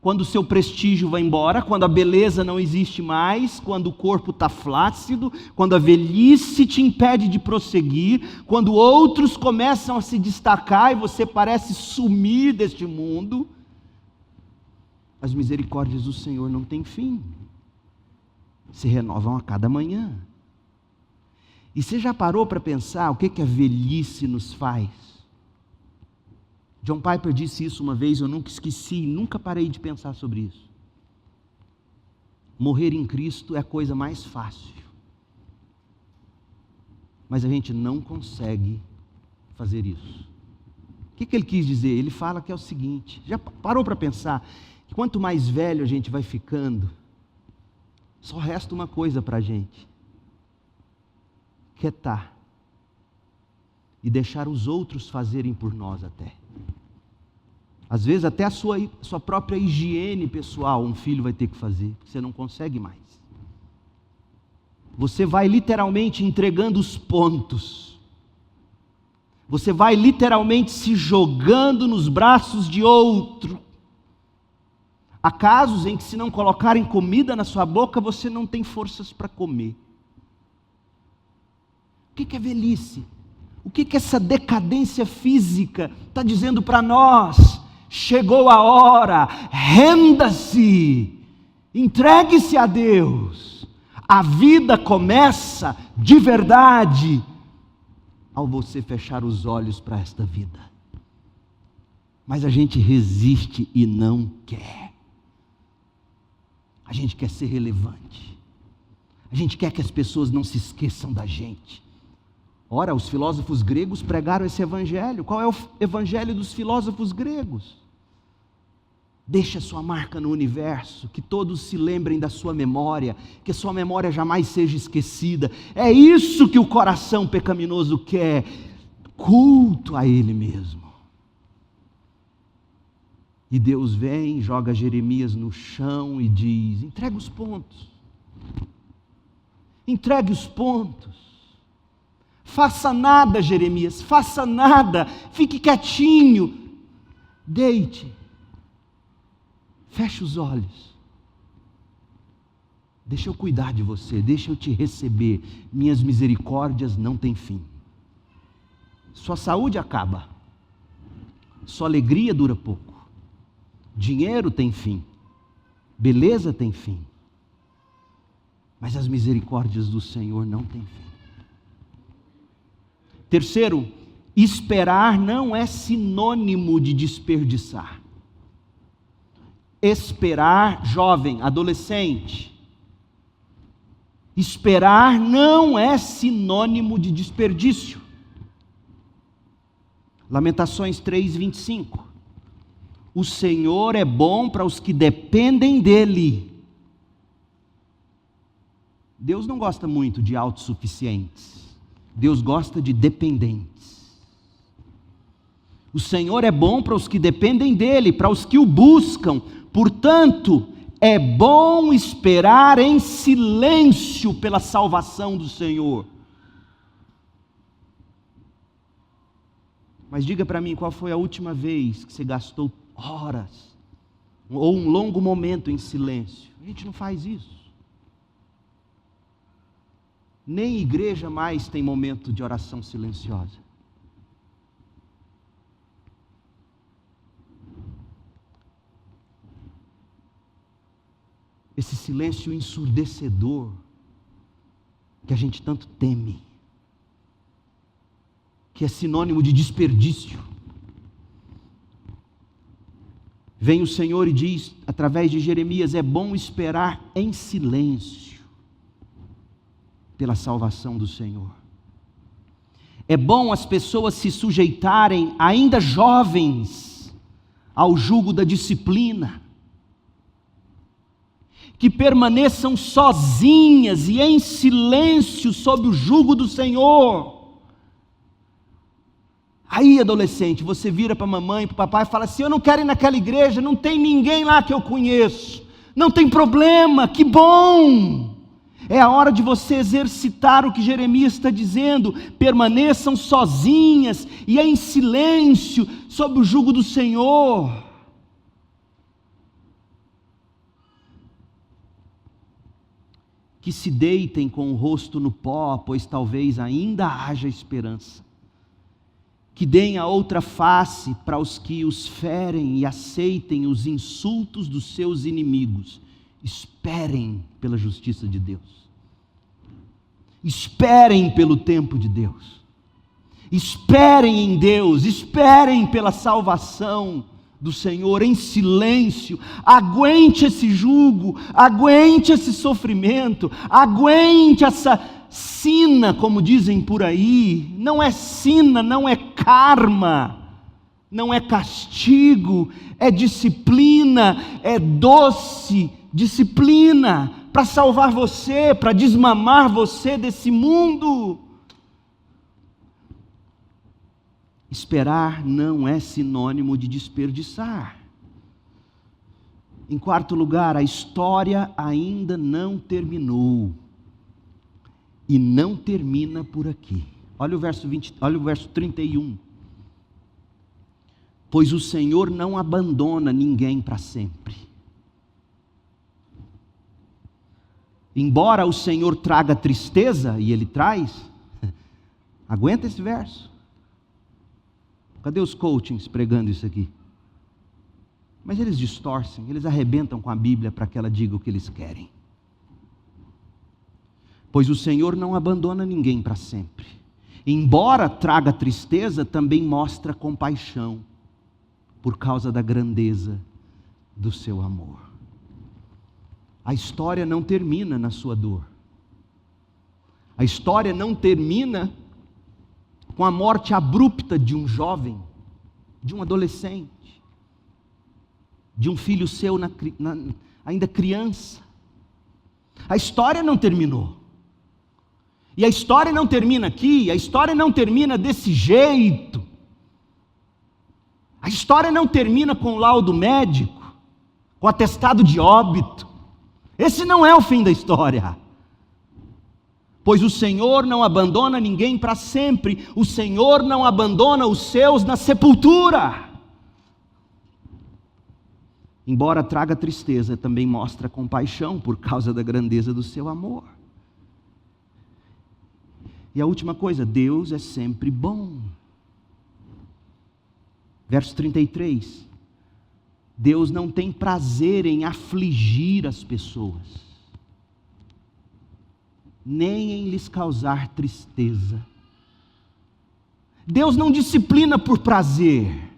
quando o seu prestígio vai embora, quando a beleza não existe mais, quando o corpo está flácido, quando a velhice te impede de prosseguir, quando outros começam a se destacar e você parece sumir deste mundo. As misericórdias do Senhor não têm fim, se renovam a cada manhã. E você já parou para pensar o que a velhice nos faz? John Piper disse isso uma vez, eu nunca esqueci, nunca parei de pensar sobre isso. Morrer em Cristo é a coisa mais fácil. Mas a gente não consegue fazer isso. O que ele quis dizer? Ele fala que é o seguinte: já parou para pensar que quanto mais velho a gente vai ficando, só resta uma coisa para a gente: quietar e deixar os outros fazerem por nós até. Às vezes até a sua própria higiene pessoal um filho vai ter que fazer, porque você não consegue mais. Você vai literalmente entregando os pontos. Você vai literalmente se jogando nos braços de outro. Há casos em que, se não colocarem comida na sua boca, você não tem forças para comer. O que é velhice? O que essa decadência física está dizendo para nós? Chegou a hora, renda-se, entregue-se a Deus. A vida começa de verdade ao você fechar os olhos para esta vida. Mas a gente resiste e não quer. A gente quer ser relevante. A gente quer que as pessoas não se esqueçam da gente. Ora, os filósofos gregos pregaram esse evangelho. Qual é o evangelho dos filósofos gregos? Deixe a sua marca no universo, que todos se lembrem da sua memória, que a sua memória jamais seja esquecida. É isso que o coração pecaminoso quer, culto a Ele mesmo. E Deus vem, joga Jeremias no chão e diz: entregue os pontos. Entregue os pontos. Faça nada, Jeremias, faça nada, fique quietinho, deite, feche os olhos, deixa eu cuidar de você, deixa eu te receber, minhas misericórdias não têm fim. Sua saúde acaba, sua alegria dura pouco, dinheiro tem fim, beleza tem fim, mas as misericórdias do Senhor não têm fim. Terceiro, esperar não é sinônimo de desperdiçar. Esperar, jovem, adolescente, esperar não é sinônimo de desperdício. Lamentações 3:25. O Senhor é bom para os que dependem dEle. Deus não gosta muito de autossuficientes. Deus gosta de dependentes. O Senhor é bom para os que dependem dEle, para os que o buscam. Portanto, é bom esperar em silêncio pela salvação do Senhor. Mas diga para mim, qual foi a última vez que você gastou horas ou um longo momento em silêncio? A gente não faz isso. Nem igreja mais tem momento de oração silenciosa. Esse silêncio ensurdecedor que a gente tanto teme, que é sinônimo de desperdício. Vem o Senhor e diz, através de Jeremias, é bom esperar em silêncio pela salvação do Senhor. É bom as pessoas se sujeitarem, ainda jovens, ao jugo da disciplina, que permaneçam sozinhas e em silêncio sob o jugo do Senhor. Aí, adolescente, você vira para a mamãe e para o papai e fala assim, eu não quero ir naquela igreja, não tem ninguém lá que eu conheço. Não tem problema, que bom! É a hora de você exercitar o que Jeremias está dizendo, permaneçam sozinhas e em silêncio sob o jugo do Senhor. Que se deitem com o rosto no pó, pois talvez ainda haja esperança. Que deem a outra face para os que os ferem e aceitem os insultos dos seus inimigos. Esperem pela justiça de Deus. Esperem pelo tempo de Deus. Esperem em Deus, esperem pela salvação do Senhor em silêncio. Aguente esse jugo, aguente esse sofrimento, aguente essa sina, como dizem por aí. Não é sina, não é karma, não é castigo, é disciplina, é doce disciplina para salvar você, para desmamar você desse mundo. Esperar não é sinônimo de desperdiçar. Em quarto lugar, a história ainda não terminou. E não termina por aqui. Olha o verso 31. Pois o Senhor não abandona ninguém para sempre. Embora o Senhor traga tristeza, e Ele traz, aguenta esse verso. Cadê os coachings pregando isso aqui? Mas eles distorcem, eles arrebentam com a Bíblia para que ela diga o que eles querem. Pois o Senhor não abandona ninguém para sempre. Embora traga tristeza, também mostra compaixão, por causa da grandeza do seu amor. A história não termina na sua dor. A história não termina com a morte abrupta de um jovem, de um adolescente, de um filho seu ainda criança. A história não terminou. E a história não termina aqui, a história não termina desse jeito. A história não termina com o laudo médico, com o atestado de óbito. Esse não é o fim da história. Pois o Senhor não abandona ninguém para sempre, o Senhor não abandona os seus na sepultura. Embora traga tristeza, também mostra compaixão por causa da grandeza do seu amor. E a última coisa, Deus é sempre bom. Verso 33. Deus não tem prazer em afligir as pessoas, nem em lhes causar tristeza. Deus não disciplina por prazer.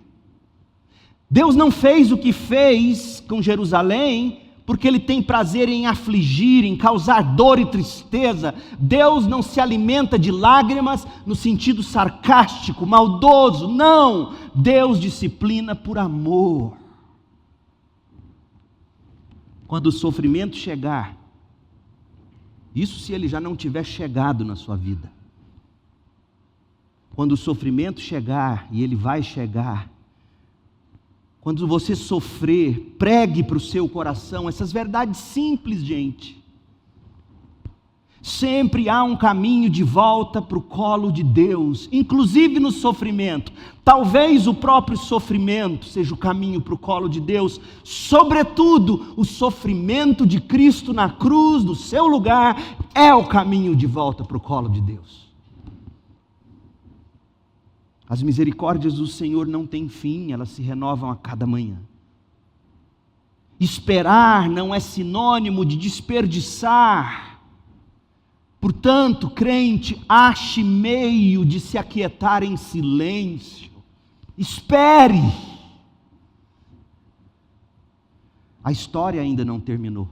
Deus não fez o que fez com Jerusalém porque Ele tem prazer em afligir, em causar dor e tristeza. Deus não se alimenta de lágrimas no sentido sarcástico, maldoso, não. Deus disciplina por amor. Quando o sofrimento chegar, isso se ele já não tiver chegado na sua vida. Quando o sofrimento chegar, e ele vai chegar, Quando você sofrer, pregue para o seu coração essas verdades simples, gente. Sempre há um caminho de volta para o colo de Deus, inclusive no sofrimento. Talvez o próprio sofrimento seja o caminho para o colo de Deus, sobretudo o sofrimento de Cristo na cruz, no seu lugar, é o caminho de volta para o colo de Deus. As misericórdias do Senhor não têm fim, elas se renovam a cada manhã. Esperar não é sinônimo de desperdiçar. Portanto, crente, ache meio de se aquietar em silêncio. Espere. A história ainda não terminou.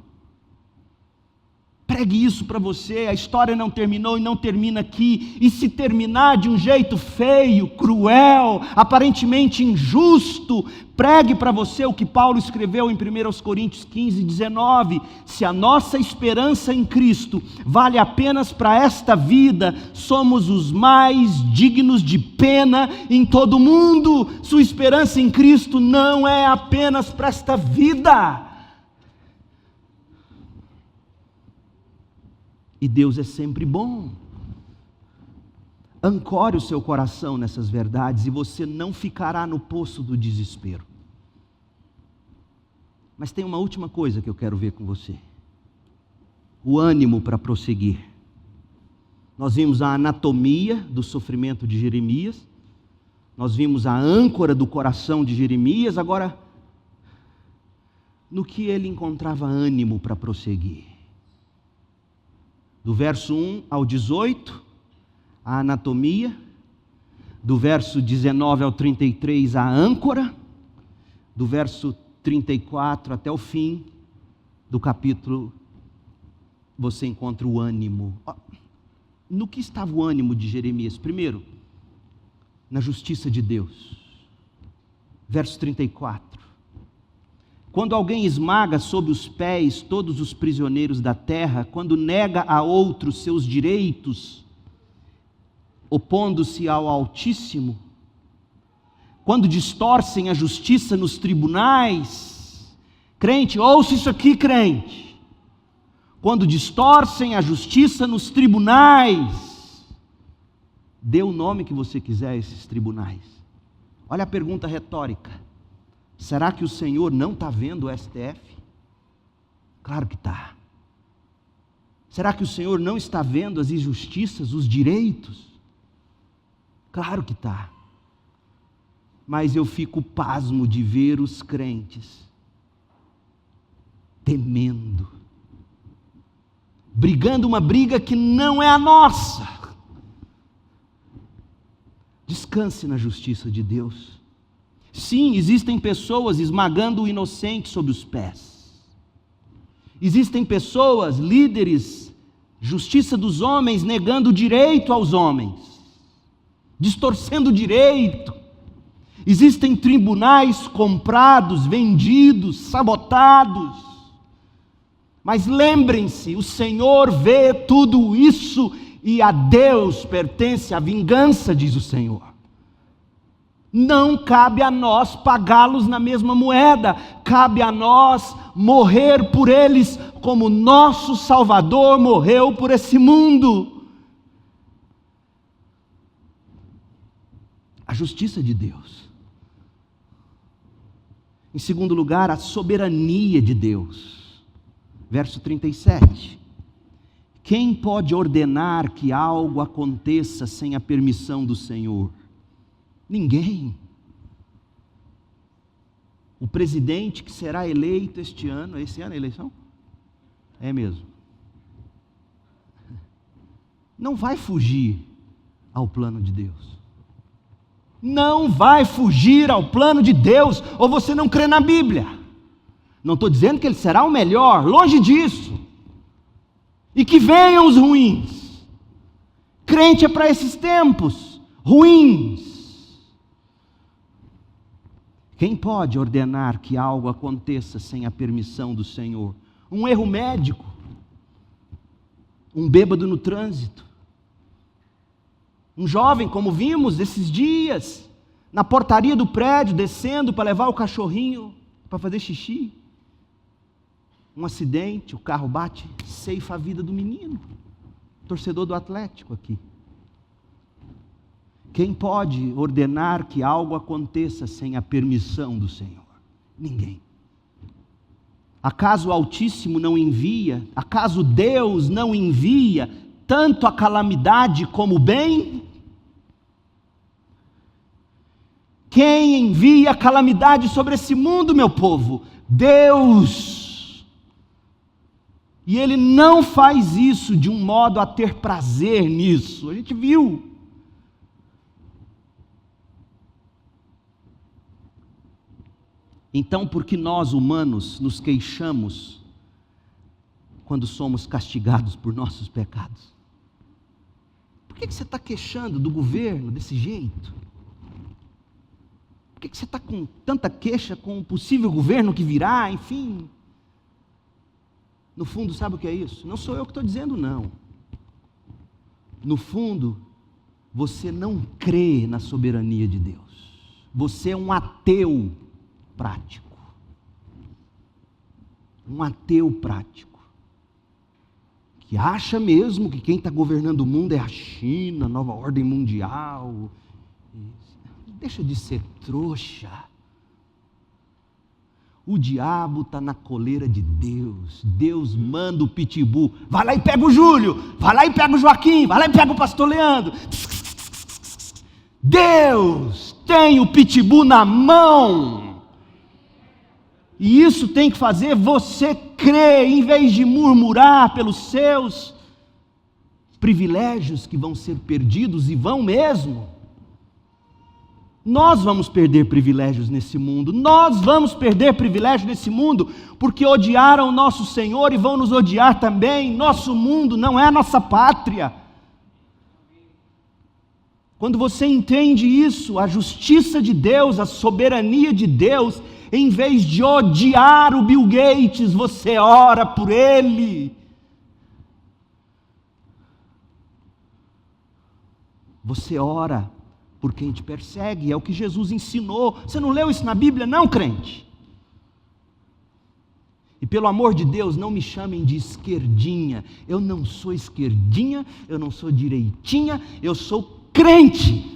Pregue isso para você, a história não terminou e não termina aqui. E se terminar de um jeito feio, cruel, aparentemente injusto, pregue para você o que Paulo escreveu em 1 Coríntios 15, 19. Se a nossa esperança em Cristo vale apenas para esta vida, somos os mais dignos de pena em todo o mundo. Sua esperança em Cristo não é apenas para esta vida. E Deus é sempre bom. Ancore o seu coração nessas verdades e você não ficará no poço do desespero. Mas tem uma última coisa que eu quero ver com você. O ânimo para prosseguir. Nós vimos a anatomia do sofrimento de Jeremias. Nós vimos a âncora do coração de Jeremias. Agora, no que ele encontrava ânimo para prosseguir? Do verso 1 ao 18, a anatomia. Do verso 19 ao 33, a âncora. Do verso 34 até o fim do capítulo, você encontra o ânimo. No que estava o ânimo de Jeremias? Primeiro, na justiça de Deus. Verso 34. Quando alguém esmaga sob os pés todos os prisioneiros da terra, quando nega a outros seus direitos, opondo-se ao Altíssimo, quando distorcem a justiça nos tribunais, crente, ouça isso aqui, crente, quando distorcem a justiça nos tribunais, dê o nome que você quiser a esses tribunais. Olha a pergunta retórica. Será que o Senhor não está vendo o STF? Claro que está. Será que o Senhor não está vendo as injustiças, os direitos? Claro que está. Mas eu fico pasmo de ver os crentes temendo, brigando uma briga que não é a nossa. Descanse na justiça de Deus. Sim, existem pessoas esmagando o inocente sob os pés. Existem pessoas, líderes, justiça dos homens, negando o direito aos homens, distorcendo o direito. Existem tribunais comprados, vendidos, sabotados. Mas lembrem-se, o Senhor vê tudo isso e a Deus pertence a vingança, diz o Senhor. Não cabe a nós pagá-los na mesma moeda, cabe a nós morrer por eles como nosso Salvador morreu por esse mundo. A justiça de Deus. Em segundo lugar, a soberania de Deus. Verso 37. Quem pode ordenar que algo aconteça sem a permissão do Senhor? Ninguém. O presidente que será eleito este ano é a eleição? É mesmo. Não vai fugir ao plano de Deus. Não vai fugir ao plano de Deus, ou você não crê na Bíblia. Não estou dizendo que ele será o melhor, longe disso. E que venham os ruins. Crente é para esses tempos ruins. Quem pode ordenar que algo aconteça sem a permissão do Senhor? Um erro médico, um bêbado no trânsito, um jovem, como vimos esses dias, na portaria do prédio, descendo para levar o cachorrinho para fazer xixi. Um acidente, o carro bate, ceifa a vida do menino, torcedor do Atlético aqui. Quem pode ordenar que algo aconteça sem a permissão do Senhor? Ninguém. Acaso o Altíssimo não envia? Acaso Deus não envia tanto a calamidade como o bem? Quem envia a calamidade sobre esse mundo, meu povo? Deus. E Ele não faz isso de um modo a ter prazer nisso. A gente viu. Então, por que nós, humanos, nos queixamos quando somos castigados por nossos pecados? Por que você está queixando do governo desse jeito? Por que você está com tanta queixa com o possível governo que virá, enfim? No fundo, sabe o que é isso? Não sou eu que estou dizendo, não. No fundo, você não crê na soberania de Deus. Você é um ateu prático. Um ateu prático. Que acha mesmo que quem está governando o mundo é a China, a nova ordem mundial. Deixa de ser trouxa. O diabo está na coleira de Deus. Deus manda o pitbull. Vai lá e pega o Júlio. Vai lá e pega o Joaquim. Vai lá e pega o pastor Leandro. Deus tem o pitbull na mão. E isso tem que fazer você crer, em vez de murmurar pelos seus privilégios que vão ser perdidos, e vão mesmo. Nós vamos perder privilégios nesse mundo, nós vamos perder privilégios nesse mundo, porque odiaram o nosso Senhor e vão nos odiar também. Nosso mundo não é a nossa pátria. Quando você entende isso, a justiça de Deus, a soberania de Deus, em vez de odiar o Bill Gates, você ora por ele. Você ora por quem te persegue, é o que Jesus ensinou. Você não leu isso na Bíblia, não, crente? E pelo amor de Deus, não me chamem de esquerdinha. Eu não sou esquerdinha, eu não sou direitinha, eu sou crente.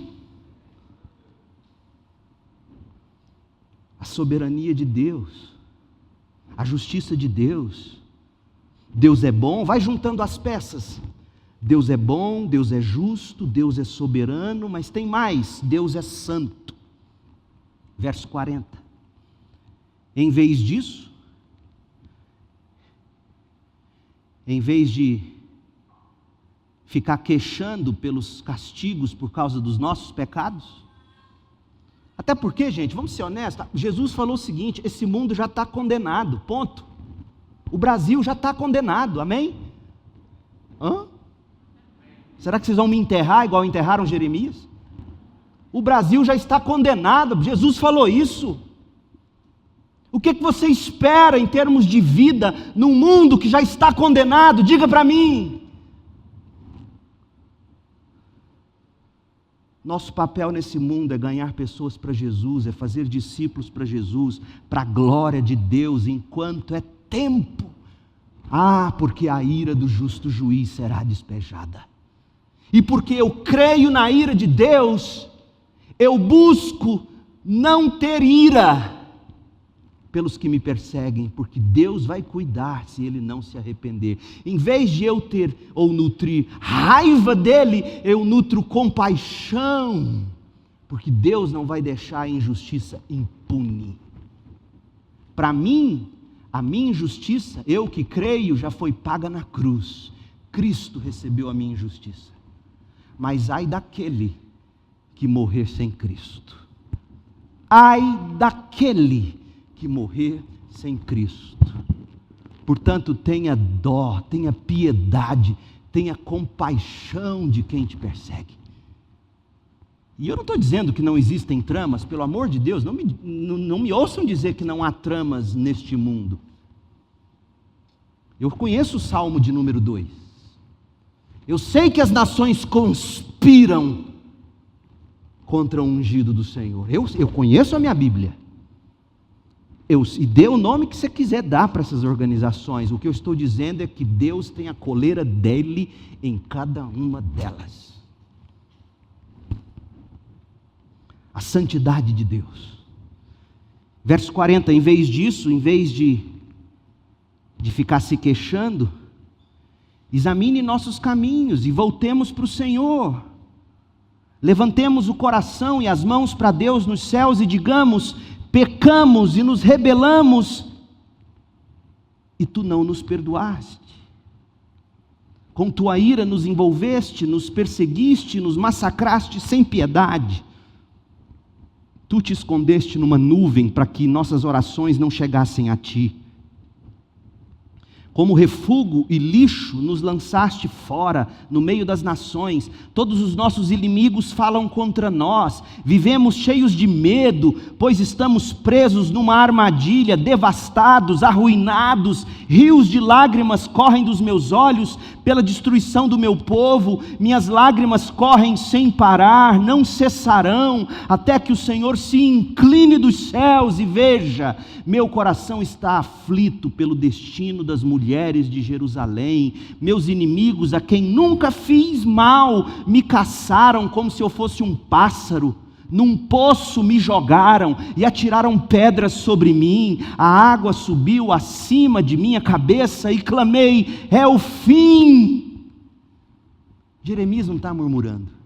A soberania de Deus, a justiça de Deus. Deus é bom, vai juntando as peças. Deus é bom, Deus é justo, Deus é soberano, mas tem mais, Deus é santo. Verso 40. Em vez disso, em vez de ficar queixando pelos castigos por causa dos nossos pecados, até porque, gente, vamos ser honestos, Jesus falou o seguinte: esse mundo já está condenado, ponto. O Brasil já está condenado, amém? Será que vocês vão me enterrar igual enterraram Jeremias? O Brasil já está condenado, Jesus falou isso. O que você espera em termos de vida num mundo que já está condenado? Diga para mim. Nosso papel nesse mundo é ganhar pessoas para Jesus, é fazer discípulos para Jesus, para a glória de Deus, enquanto é tempo. Porque a ira do justo juiz será despejada. E porque eu creio na ira de Deus, eu busco não ter ira pelos que me perseguem, porque Deus vai cuidar se ele não se arrepender. Em vez de eu ter ou nutrir raiva dele, eu nutro compaixão, porque Deus não vai deixar a injustiça impune. Para mim, a minha injustiça, eu que creio, já foi paga na cruz. Cristo recebeu a minha injustiça. Mas ai daquele que morrer sem Cristo. Ai daquele que morrer sem Cristo. Portanto, tenha dó, tenha piedade, tenha compaixão de quem te persegue. E eu não estou dizendo que não existem tramas, pelo amor de Deus, não me ouçam dizer que não há tramas neste mundo. Eu conheço o Salmo de número 2. Eu sei que as nações conspiram contra o ungido do Senhor. Eu conheço a minha Bíblia. E dê o nome que você quiser dar para essas organizações. O que eu estou dizendo é que Deus tem a coleira dele em cada uma delas. A santidade de Deus. Verso 40, em vez disso, em vez de ficar se queixando, examine nossos caminhos e voltemos para o Senhor. Levantemos o coração e as mãos para Deus nos céus e digamos: pecamos e nos rebelamos, e tu não nos perdoaste. Com tua ira nos envolveste, nos perseguiste, nos massacraste sem piedade. Tu te escondeste numa nuvem para que nossas orações não chegassem a ti. Como refúgio e lixo nos lançaste fora, no meio das nações. Todos os nossos inimigos falam contra nós. Vivemos cheios de medo, pois estamos presos numa armadilha, devastados, arruinados. Rios de lágrimas correm dos meus olhos pela destruição do meu povo. Minhas lágrimas correm sem parar, não cessarão, até que o Senhor se incline dos céus e veja. Meu coração está aflito pelo destino das mulheres de Jerusalém. Meus inimigos, a quem nunca fiz mal, me caçaram como se eu fosse um pássaro. Num poço me jogaram e atiraram pedras sobre mim. A água subiu acima de minha cabeça e clamei: é o fim. Jeremias não está murmurando.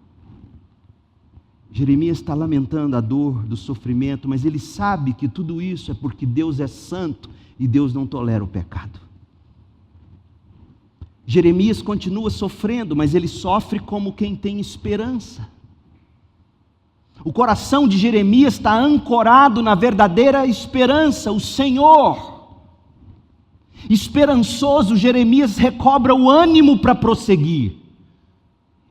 Jeremias está lamentando a dor do sofrimento, mas ele sabe que tudo isso é porque Deus é santo e Deus não tolera o pecado. Jeremias continua sofrendo, mas ele sofre como quem tem esperança. O coração de Jeremias está ancorado na verdadeira esperança, o Senhor. Esperançoso, Jeremias recobra o ânimo para prosseguir.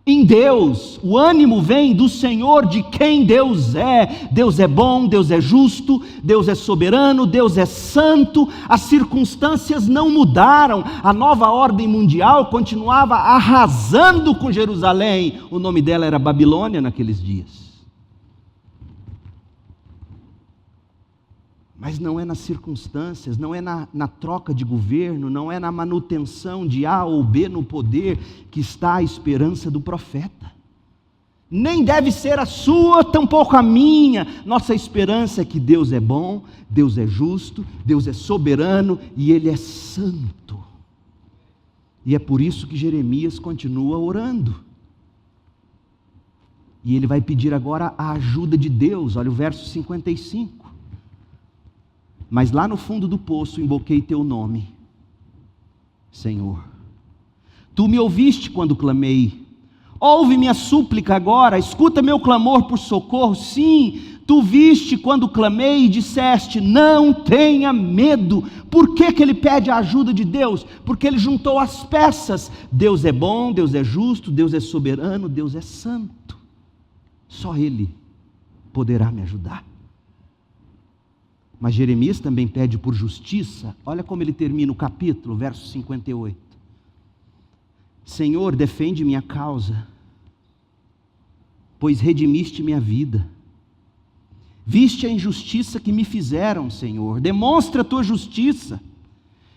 Em Deus, o ânimo vem do Senhor, de quem Deus é. Deus é bom, Deus é justo, Deus é soberano, Deus é santo. As circunstâncias não mudaram. A nova ordem mundial continuava arrasando com Jerusalém. O nome dela era Babilônia naqueles dias. Mas não é nas circunstâncias, não é na troca de governo, não é na manutenção de A ou B no poder que está a esperança do profeta. Nem deve ser a sua, tampouco a minha. Nossa esperança é que Deus é bom, Deus é justo, Deus é soberano e Ele é santo. E é por isso que Jeremias continua orando. E ele vai pedir agora a ajuda de Deus. Olha o verso 55. Mas lá no fundo do poço invoquei teu nome, Senhor. Tu me ouviste quando clamei. Ouve minha súplica agora, escuta meu clamor por socorro. Sim, tu viste quando clamei e disseste: não tenha medo. Por que ele pede a ajuda de Deus? Porque ele juntou as peças. Deus é bom, Deus é justo, Deus é soberano, Deus é santo. Só Ele poderá me ajudar. Mas Jeremias também pede por justiça. Olha como ele termina o capítulo, verso 58. Senhor, defende minha causa, pois redimiste minha vida. Viste a injustiça que me fizeram, Senhor, demonstra a tua justiça.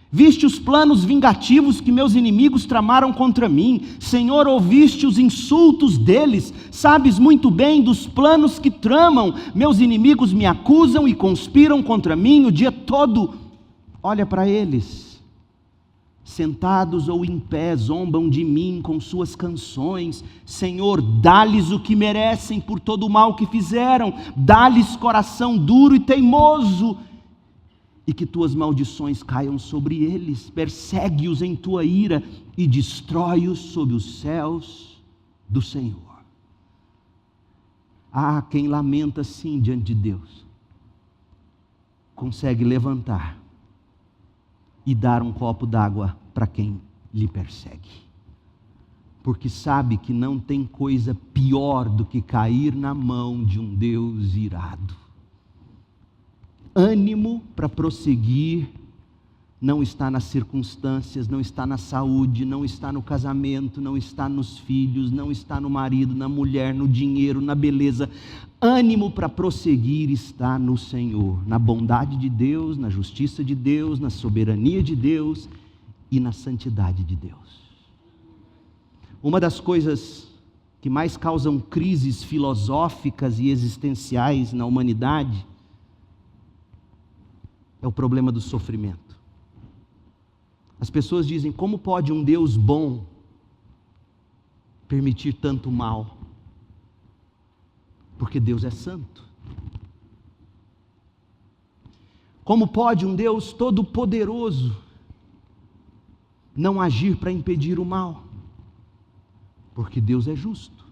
Viste os planos vingativos que meus inimigos tramaram contra mim. Senhor, ouviste os insultos deles. Sabes muito bem dos planos que tramam. Meus inimigos me acusam e conspiram contra mim o dia todo. Olha para eles. Sentados ou em pé, zombam de mim com suas canções. Senhor, dá-lhes o que merecem por todo o mal que fizeram. Dá-lhes coração duro e teimoso. E que tuas maldições caiam sobre eles. Persegue-os em tua ira e destrói-os sob os céus do Senhor. Ah, quem lamenta sim diante de Deus, consegue levantar e dar um copo d'água para quem lhe persegue. Porque sabe que não tem coisa pior do que cair na mão de um Deus irado. Ânimo para prosseguir não está nas circunstâncias, não está na saúde, não está no casamento, não está nos filhos, não está no marido, na mulher, no dinheiro, na beleza. Ânimo para prosseguir está no Senhor, na bondade de Deus, na justiça de Deus, na soberania de Deus e na santidade de Deus. Uma das coisas que mais causam crises filosóficas e existenciais na humanidade é o problema do sofrimento. As pessoas dizem: como pode um Deus bom permitir tanto mal? Porque Deus é santo. Como pode um Deus todo-poderoso não agir para impedir o mal? Porque Deus é justo.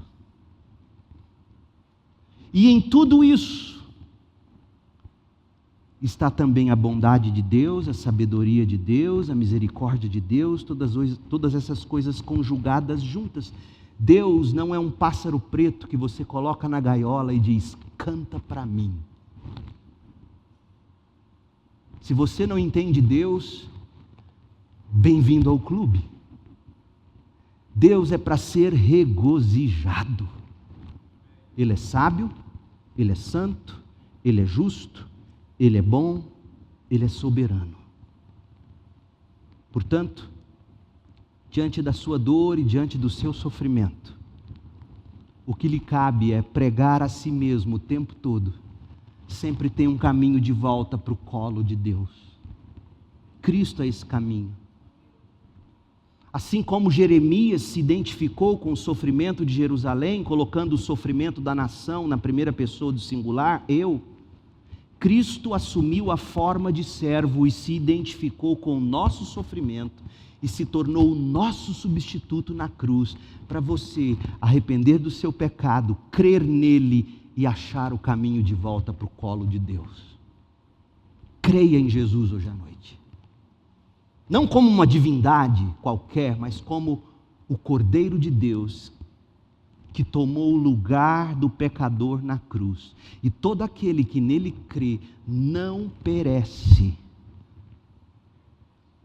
E em tudo isso está também a bondade de Deus, a sabedoria de Deus, a misericórdia de Deus, todas essas coisas conjugadas juntas. Deus não é um pássaro preto que você coloca na gaiola e diz: canta para mim. Se você não entende Deus, bem-vindo ao clube. Deus é para ser regozijado. Ele é sábio, Ele é santo, Ele é justo, Ele é bom, Ele é soberano. Portanto, diante da sua dor e diante do seu sofrimento, o que lhe cabe é pregar a si mesmo o tempo todo: sempre tem um caminho de volta para o colo de Deus. Cristo é esse caminho. Assim como Jeremias se identificou com o sofrimento de Jerusalém, colocando o sofrimento da nação na primeira pessoa do singular, Cristo assumiu a forma de servo e se identificou com o nosso sofrimento e se tornou o nosso substituto na cruz, para você arrepender do seu pecado, crer nele e achar o caminho de volta para o colo de Deus. Creia em Jesus hoje à noite. Não como uma divindade qualquer, mas como o Cordeiro de Deus, que tomou o lugar do pecador na cruz. E todo aquele que nele crê não perece,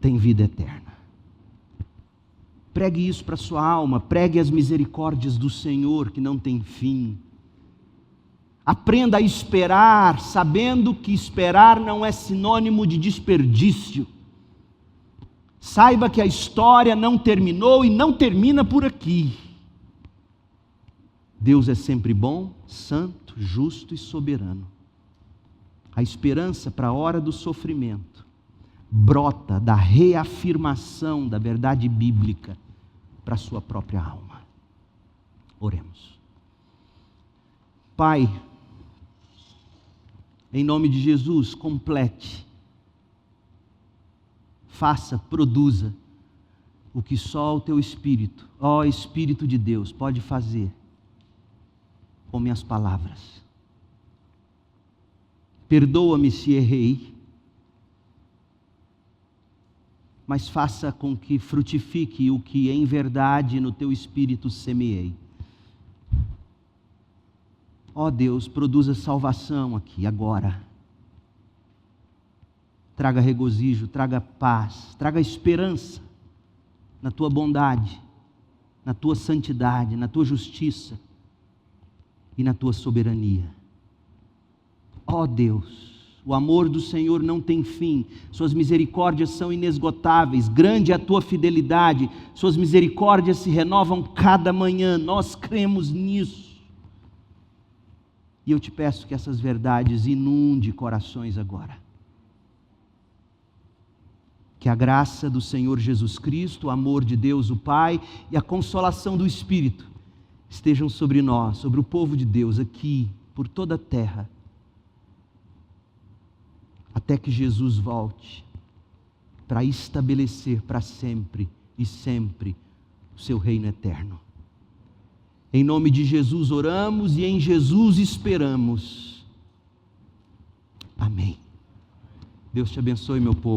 tem vida eterna. Pregue isso para a sua alma, pregue as misericórdias do Senhor que não tem fim. Aprenda a esperar, sabendo que esperar não é sinônimo de desperdício. Saiba que a história não terminou e não termina por aqui. Deus é sempre bom, santo, justo e soberano. A esperança para a hora do sofrimento brota da reafirmação da verdade bíblica para a sua própria alma. Oremos. Pai, em nome de Jesus, complete, faça, produza o que só o teu Espírito, ó Espírito de Deus, pode fazer com minhas palavras. Perdoa-me se errei, mas faça com que frutifique o que em verdade no teu Espírito semeei. Ó Deus, produza salvação aqui, agora. Traga regozijo, traga paz, traga esperança na tua bondade, na tua santidade, na tua justiça e na tua soberania. Ó Deus, o amor do Senhor não tem fim, suas misericórdias são inesgotáveis, grande é a tua fidelidade, suas misericórdias se renovam cada manhã, nós cremos nisso. E eu te peço que essas verdades inundem corações agora. Que a graça do Senhor Jesus Cristo, o amor de Deus o Pai e a consolação do Espírito estejam sobre nós, sobre o povo de Deus aqui, por toda a terra, até que Jesus volte para estabelecer para sempre e sempre o seu reino eterno. Em nome de Jesus oramos e em Jesus esperamos. Amém. Deus te abençoe, meu povo.